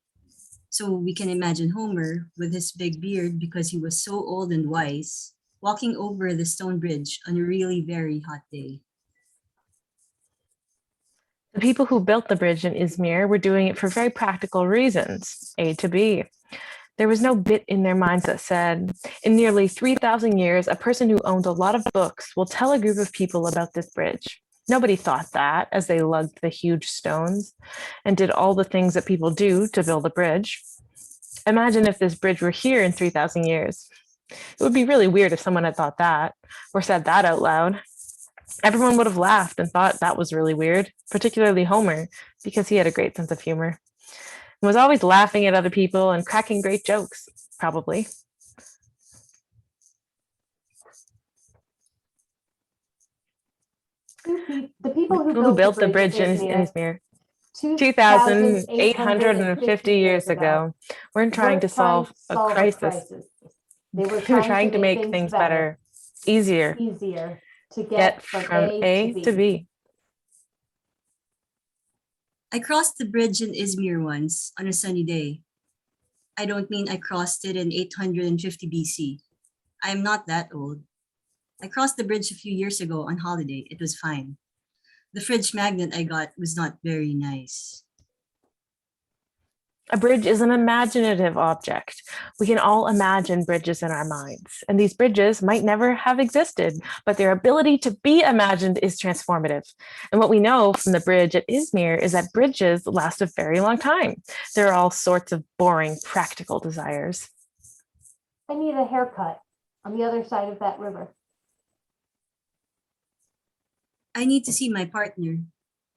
So we can imagine Homer with his big beard because he was so old and wise, walking over the stone bridge on a really very hot day. The people who built the bridge in Izmir were doing it for very practical reasons, A to B. There was no bit in their minds that said, in nearly 3,000 years, a person who owns a lot of books will tell a group of people about this bridge. Nobody thought that as they lugged the huge stones and did all the things that people do to build a bridge. Imagine if this bridge were here in 3,000 years. It would be really weird if someone had thought that or said that out loud. Everyone would have laughed and thought that was really weird, particularly Homer, because he had a great sense of humor. And was always laughing at other people and cracking great jokes, probably. The people who built the bridge in Izmir 2,850 years ago weren't trying to solve a crisis. They were trying to make things better, easier to get from A to B. I crossed the bridge in Izmir once on a sunny day. I don't mean I crossed it in 850 BC. I am not that old. I crossed the bridge a few years ago on holiday. It was fine. The fridge magnet I got was not very nice. A bridge is an imaginative object. We can all imagine bridges in our minds, and these bridges might never have existed, but their ability to be imagined is transformative. And what we know from the bridge at Izmir is that bridges last a very long time. There are all sorts of boring, practical desires. I need a haircut on the other side of that river. I need to see my partner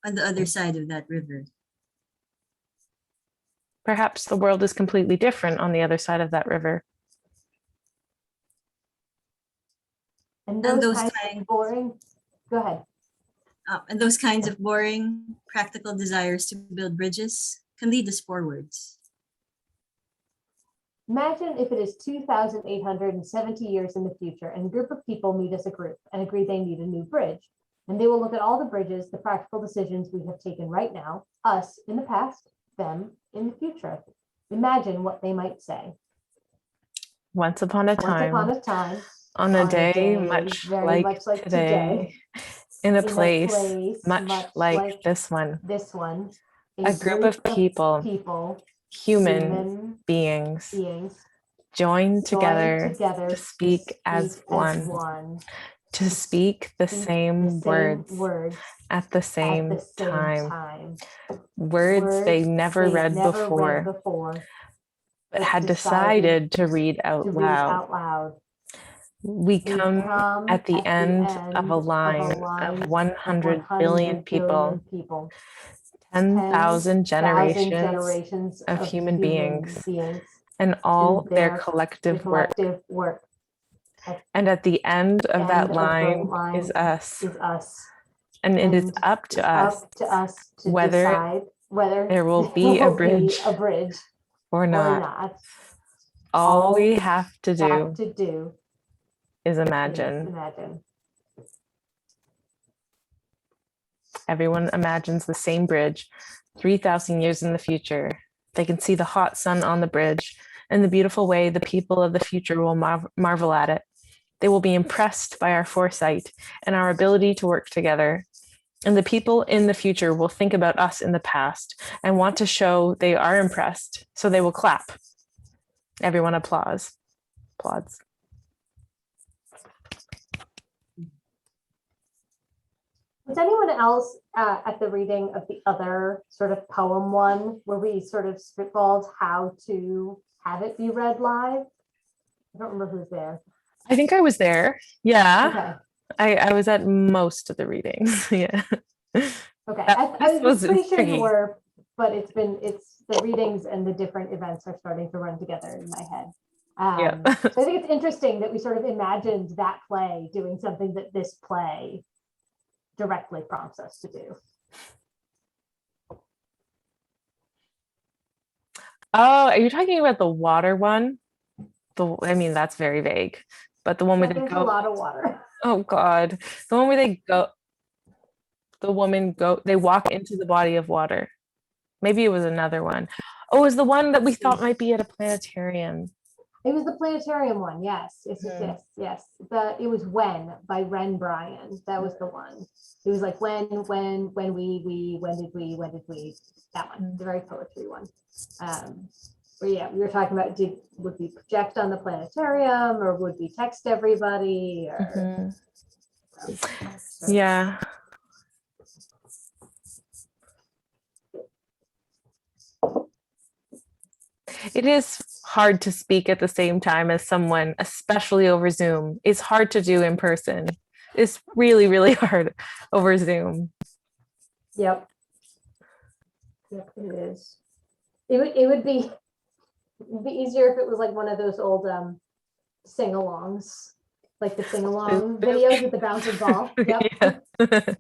on the other side of that river. Perhaps the world is completely different on the other side of that river. And And those those kinds of boring, go ahead. And those kinds of boring, practical desires to build bridges can lead us forwards. Imagine if it is 2,870 years in the future and a group of people meet as a group and agree they need a new bridge. And they will look at all the bridges, the practical decisions we have taken right now, us in the past, them in the future. Imagine what they might say. Once upon a Once upon time, a time, on a day much very like much like today, in a in a place place much like this one, this one, a group of people, human beings, joined together to speak as one, to speak the same words at the same time, words they never read before, but had decided to read out loud. We come at the end of a line of 100 billion people, 10,000 generations of human beings, and all their collective work. And at the end of that line is us. And it is up to us to whether decide whether there will be a bridge or not. All we have to do is imagine. Everyone imagines the same bridge 3,000 years in the future. They can see the hot sun on the bridge and the beautiful way the people of the future will marvel at it. They will be impressed by our foresight and our ability to work together. And the people in the future will think about us in the past and want to show they are impressed, so they will clap. Everyone applauds. Was anyone else at the reading of the other sort of poem one where we sort of spitballed how to have it be read live? I don't remember who's there. I think I was there. Yeah. Okay. I was at most of the readings. Yeah. Okay. I was pretty sure tricky. you were, but it's the readings and the different events are starting to run together in my head. Yeah. So I think it's interesting that we sort of imagined that play doing something that this play directly prompts us to do. Oh, are you talking about the water one? I mean, that's very vague. But the one where they There's a go. lot of water. Oh God, the one where they go. The woman they walk into the body of water. Maybe it was another one. Oh, it was the one that we thought might be at a planetarium. It was the planetarium one. Yes. It was When by Ren Bryan. That was the one. It was like when did we, that one, the very poetry one. Where we were talking about would we project on the planetarium or would we text everybody or Yeah. It is hard to speak at the same time as someone, especially over Zoom. It's hard to do in person. It's really, really hard over Zoom. Yep, it is. It would be easier if it was like one of those old sing-alongs, like the sing-along videos with the bouncing ball. Yep. Yeah.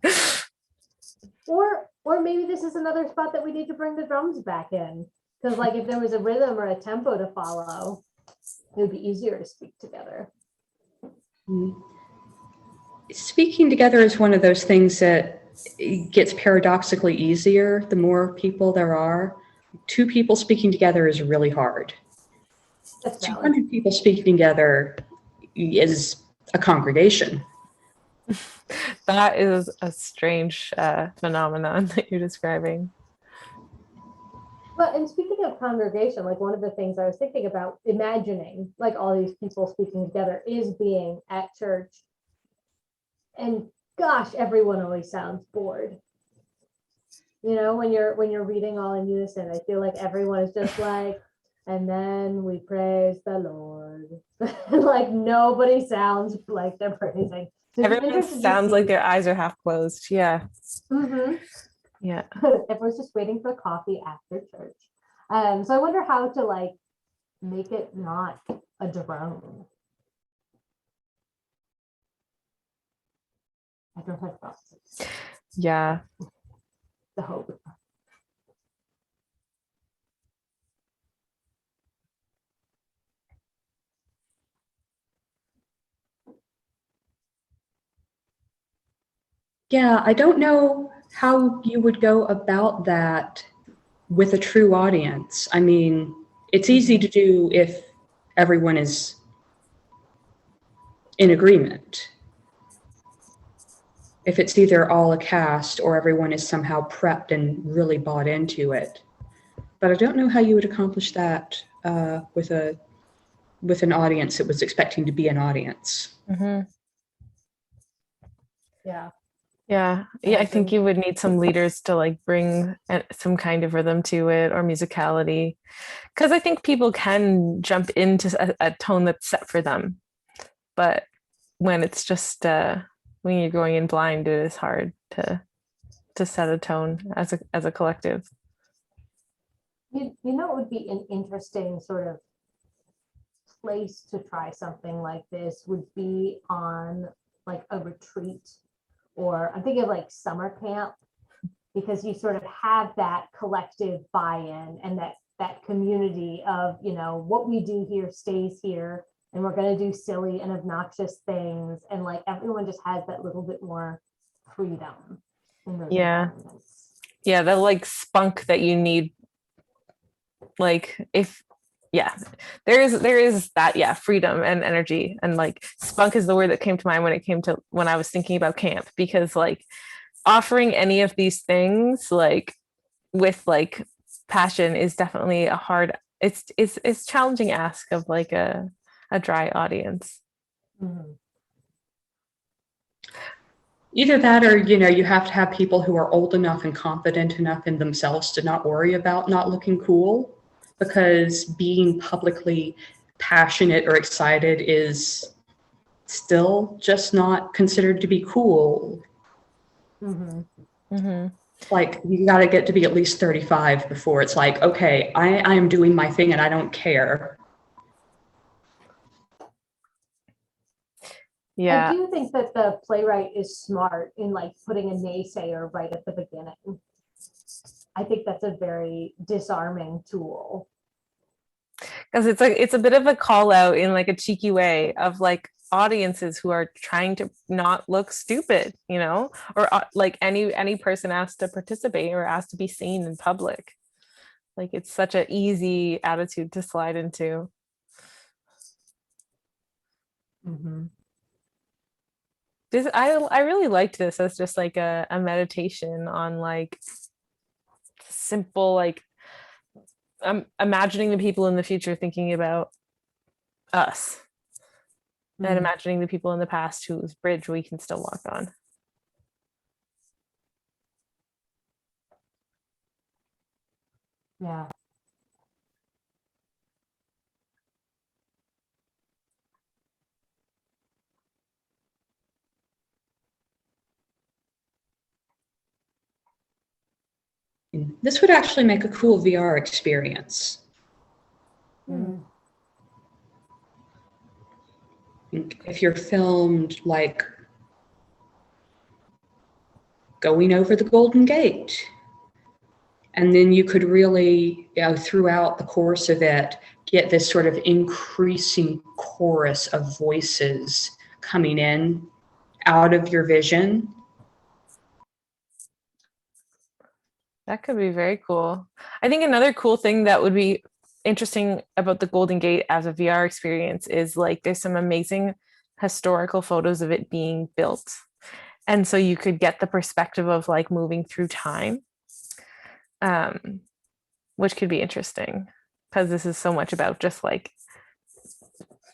Or maybe this is another spot that we need to bring the drums back in. Because like if there was a rhythm or a tempo to follow, it would be easier to speak together. Speaking together is one of those things that it gets paradoxically easier the more people there are. 2 people speaking together is really hard. That's valid. 200 people speaking together is a congregation. That is a strange phenomenon that you're describing. Well, and speaking of congregation, like one of the things I was thinking about imagining, like all these people speaking together, is being at church. And gosh, everyone always sounds bored. You know, when you're reading all in unison, I feel like everyone is just like, and then we praise the Lord. Like nobody sounds like they're praising. So Everyone sounds like their eyes are half closed. Yeah. Mm-hmm. Yeah. Everyone's just waiting for coffee after church. So I wonder how to like make it not a drone. I don't have thoughts. Yeah. The hope. Yeah, I don't know how you would go about that with a true audience. I mean, it's easy to do if everyone is in agreement. If it's either all a cast or everyone is somehow prepped and really bought into it. But I don't know how you would accomplish that with an audience that was expecting to be an audience. Mm-hmm. Yeah. Yeah. I think you would need some leaders to like bring some kind of rhythm to it or musicality. Because I think people can jump into a tone that's set for them. But when it's just when you're going in blind, it is hard to set a tone as a collective. You know, it would be an interesting sort of place to try something like this would be on like a retreat, or I'm thinking of like summer camp, because you sort of have that collective buy-in and that community of, you know, what we do here stays here, and we're going to do silly and obnoxious things, and like everyone just has that little bit more freedom in those environments. Yeah, the like spunk that you need. Like if there is that freedom and energy, and like spunk is the word that came to mind when I was thinking about camp, because like offering any of these things like with like passion is definitely a hard, it's challenging ask of like a dry audience. Mm-hmm. Either that, or, you know, you have to have people who are old enough and confident enough in themselves to not worry about not looking cool, because being publicly passionate or excited is still just not considered to be cool. Mm-hmm. Mm-hmm. Like, you got to get to be at least 35 before it's like, okay, I am doing my thing and I don't care. Yeah. I do think that the playwright is smart in like putting a naysayer right at the beginning. I think that's a very disarming tool. Because it's a bit of a call out in like a cheeky way of like audiences who are trying to not look stupid, you know, or like any person asked to participate or asked to be seen in public. Like it's such an easy attitude to slide into. Mm-hmm. I really liked this as just like a meditation on like simple, like imagining the people in the future thinking about us, and imagining the people in the past whose bridge we can still walk on. Yeah. This would actually make a cool VR experience. Mm. If you're filmed like going over the Golden Gate, and then you could really, you know, throughout the course of it, get this sort of increasing chorus of voices coming in out of your vision. That could be very cool. I think another cool thing that would be interesting about the Golden Gate as a VR experience is like there's some amazing historical photos of it being built. And so you could get the perspective of like moving through time, um, which could be interesting because this is so much about just like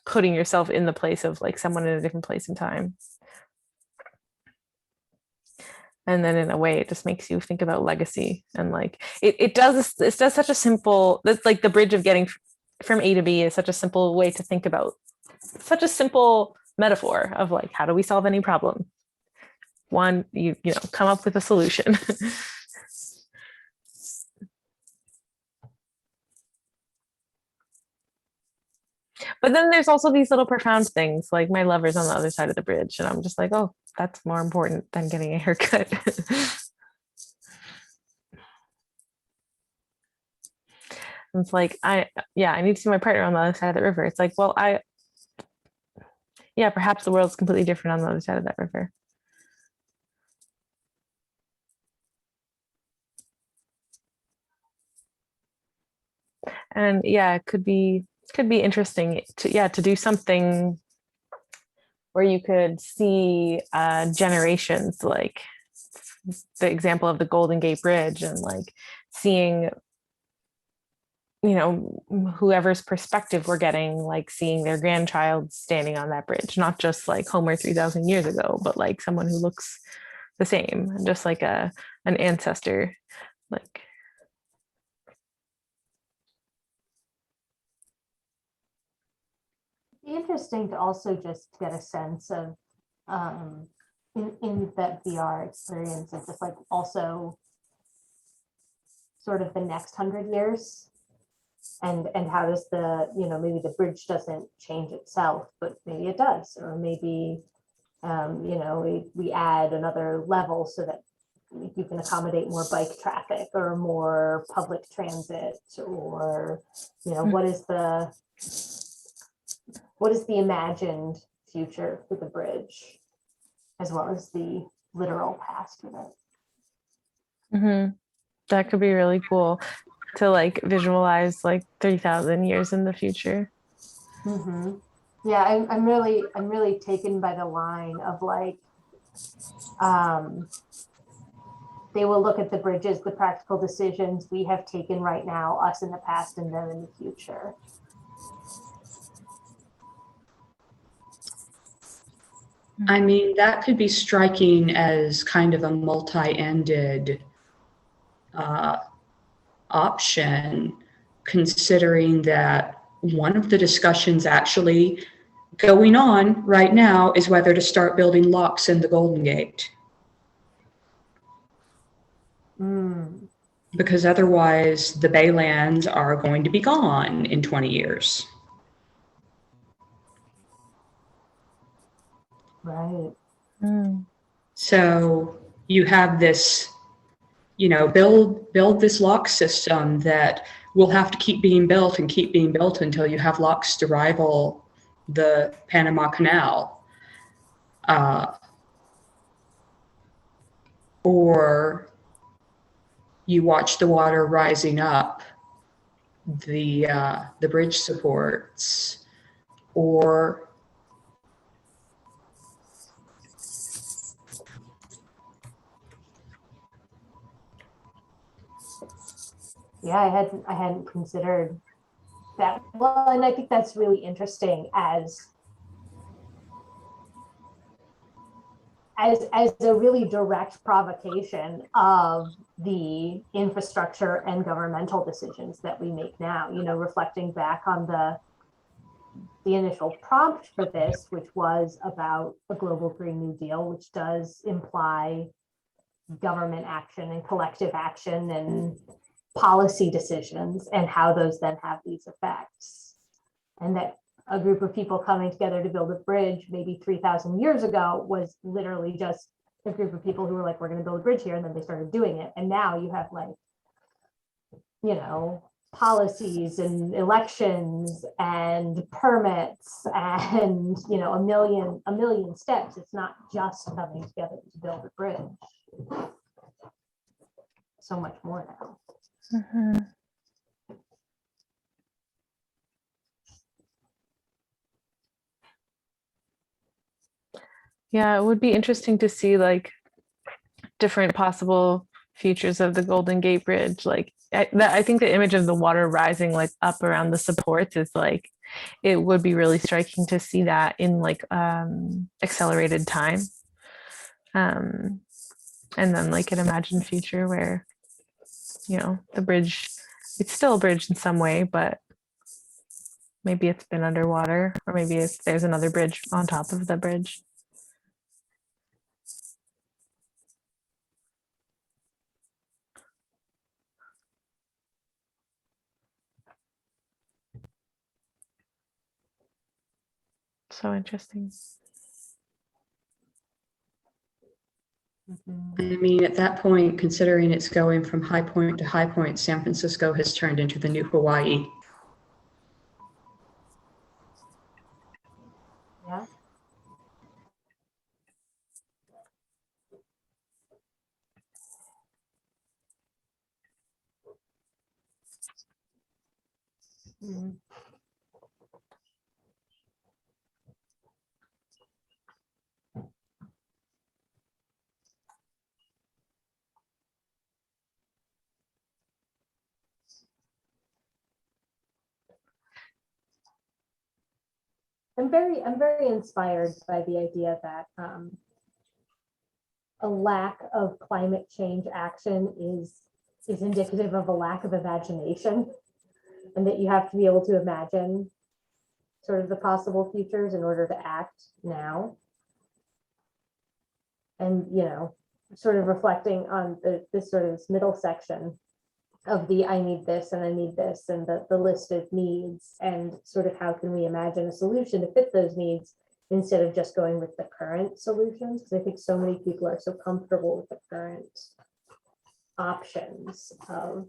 putting yourself in the place of like someone in a different place in time. And then in a way it just makes you think about legacy and like it does such a simple, that's like the bridge of getting from A to B is such a simple way to think about such a simple metaphor of like how do we solve any problem. One, you know, come up with a solution. But then there's also these little profound things like my lover's on the other side of the bridge and I'm just like, oh, that's more important than getting a haircut. It's like I need to see my partner on the other side of the river. It's like, well, perhaps the world's completely different on the other side of that river. And yeah, it could be interesting to do something where you could see generations, like the example of the Golden Gate Bridge, and like seeing, you know, whoever's perspective we're getting, like seeing their grandchild standing on that bridge, not just like Homer 3,000 years ago, but like someone who looks the same, just like an ancestor, like. It'd be interesting to also just get a sense of in that VR experience of just like also sort of the next 100 years and how does the, you know, maybe the bridge doesn't change itself, but maybe it does, or maybe you know, we add another level so that you can accommodate more bike traffic or more public transit, or, you know, what is the imagined future for the bridge, as well as the literal past of it. Mm-hmm. That could be really cool to like visualize like 3,000 years in the future. Mm-hmm. Yeah, I'm really taken by the line of like, they will look at the bridges, the practical decisions we have taken right now, us in the past and them in the future. I mean, that could be striking as kind of a multi-ended option, considering that one of the discussions actually going on right now is whether to start building locks in the Golden Gate. Because otherwise the Baylands are going to be gone in 20 years. Right. So you have this, you know, build this lock system that will have to keep being built and keep being built until you have locks to rival the Panama Canal. Or you watch the water rising up the bridge supports, or Yeah, I hadn't considered that. Well, and I think that's really interesting as a really direct provocation of the infrastructure and governmental decisions that we make now, you know, reflecting back on the initial prompt for this, which was about a global Green New Deal, which does imply government action and collective action and policy decisions, and how those then have these effects. And that a group of people coming together to build a bridge maybe 3,000 years ago was literally just a group of people who were like, we're going to build a bridge here, and then they started doing it. And now you have, like, you know, policies and elections and permits and, you know, a million steps. It's not just coming together to build a bridge. so much more now. Mhm. Yeah, it would be interesting to see like different possible features of the Golden Gate Bridge. Like I think the image of the water rising like up around the supports is like, it would be really striking to see that in like accelerated time. And then like an imagined future where, you know, the bridge, it's still a bridge in some way, but maybe it's been underwater, or maybe there's another bridge on top of the bridge. So interesting. I mean, at that point, considering it's going from high point to high point, San Francisco has turned into the new Hawaii. Yeah. Mm. I'm very inspired by the idea that a lack of climate change action is indicative of a lack of imagination, and that you have to be able to imagine sort of the possible futures in order to act now. And, you know, sort of reflecting on this sort of middle section of the I need this and I need this and the list of needs, and sort of how can we imagine a solution to fit those needs instead of just going with the current solutions, because I think so many people are so comfortable with the current options of,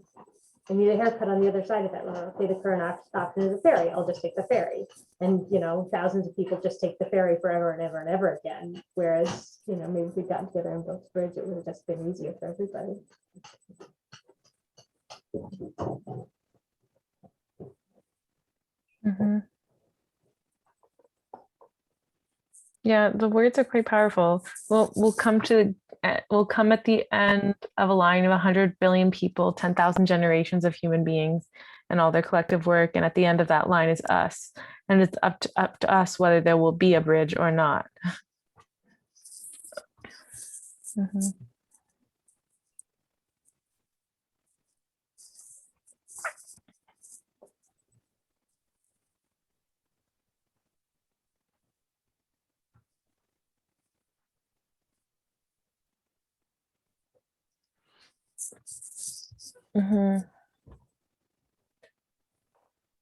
I need a haircut on the other side of that. Well, okay, the current option is a ferry. I'll just take the ferry. And, you know, thousands of people just take the ferry forever and ever and ever again. Whereas, you know, maybe if we'd gotten together and built a bridge, it would have just been easier for everybody. Mm-hmm. Yeah, the words are quite powerful. We'll come at the end of a line of 100 billion people, 10,000 generations of human beings, and all their collective work. And at the end of that line is us, and it's up to us whether there will be a bridge or not. Mm-hmm. Mm-hmm. I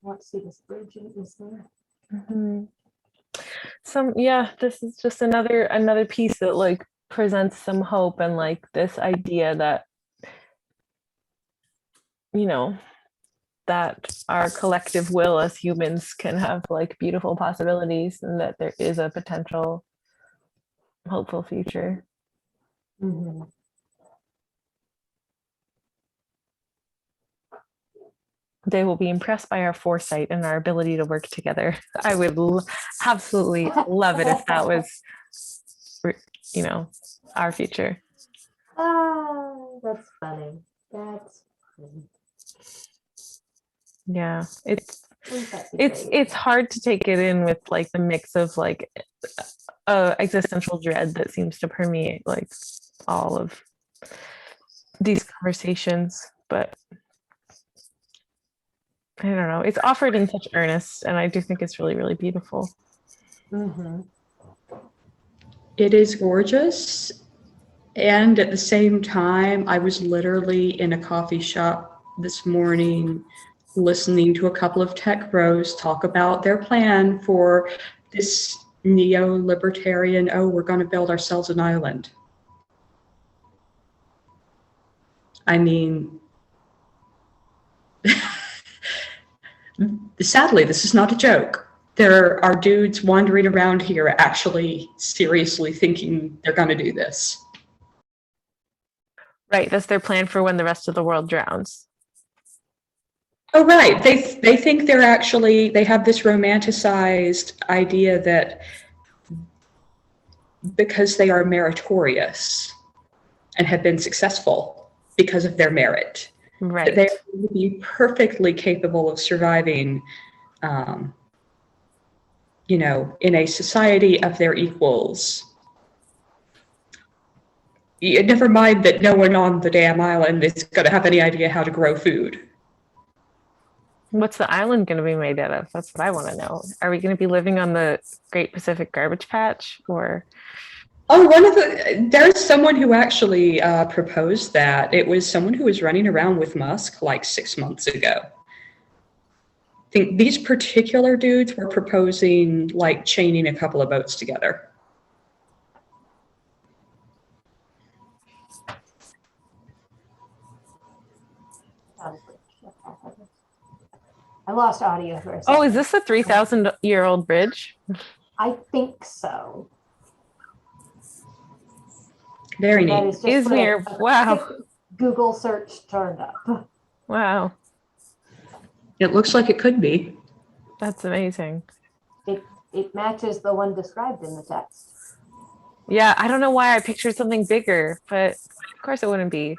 want to see this bridge is there. Mm-hmm. This is just another piece that like presents some hope, and like this idea that, you know, that our collective will as humans can have like beautiful possibilities, and that there is a potential hopeful future. Mm-hmm. They will be impressed by our foresight and our ability to work together. I would absolutely love it if that was, you know, our future. That's funny. That's funny. Yeah, it's hard to take it in with like the mix of like existential dread that seems to permeate like all of these conversations, but I don't know, it's offered in such earnest, and I do think it's really, really beautiful. Mm-hmm. It is gorgeous. And at the same time, I was literally in a coffee shop this morning listening to a couple of tech bros talk about their plan for this neo-libertarian, oh, we're going to build ourselves an island. I mean, sadly, this is not a joke. There are dudes wandering around here actually seriously thinking they're going to do this. Right, that's their plan for when the rest of the world drowns. Oh, right. They think they're actually, they have this romanticized idea that because they are meritorious and have been successful because of their merit, that they Right. are going to be perfectly capable of surviving, um, you know, in a society of their equals. Never mind that no one on the damn island is going to have any idea how to grow food. What's the island going to be made out of? That's what I want to know. Are we going to be living on the Great Pacific Garbage Patch, or? Oh, there's someone who actually proposed that. It was someone who was running around with Musk like 6 months ago. I think these particular dudes were proposing like chaining a couple of boats together. I lost audio for a second. Oh, is this a 3,000-year-old bridge? I think so. Very That neat. is just what Izmir, a wow. quick Google search turned up. Wow, It looks like it could be. that's amazing. It matches the one described in the text. Yeah, I don't know why I pictured something bigger, but of course it wouldn't be.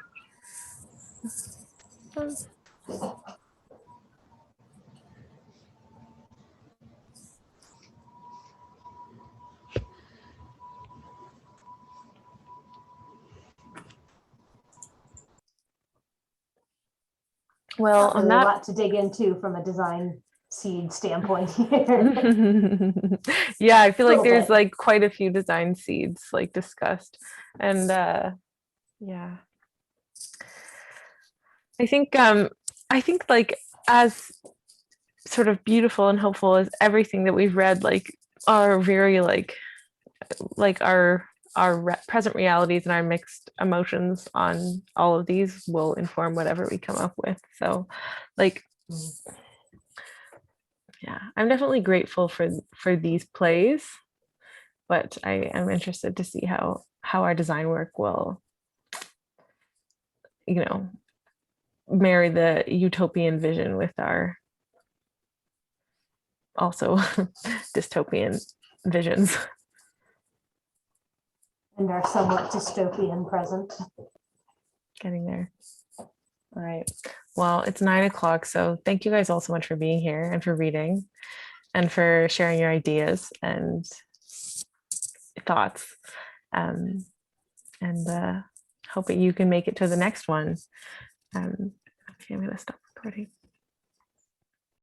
Well, Not on really a that, lot to dig into from a design seed standpoint here. yeah, I feel like Little there's bit. like quite a few design seeds like discussed, and yeah, I think like as sort of beautiful and hopeful as everything that we've read, like are very like our present realities and our mixed emotions on all of these will inform whatever we come up with. So like yeah, I'm definitely grateful for these plays, but I am interested to see how our design work will, you know, marry the utopian vision with our also dystopian visions. And our somewhat dystopian present. Getting there. All right. Well, it's 9 o'clock. So thank you guys all so much for being here and for reading and for sharing your ideas and thoughts. And hope that you can make it to the next one. Okay, I'm going to stop recording.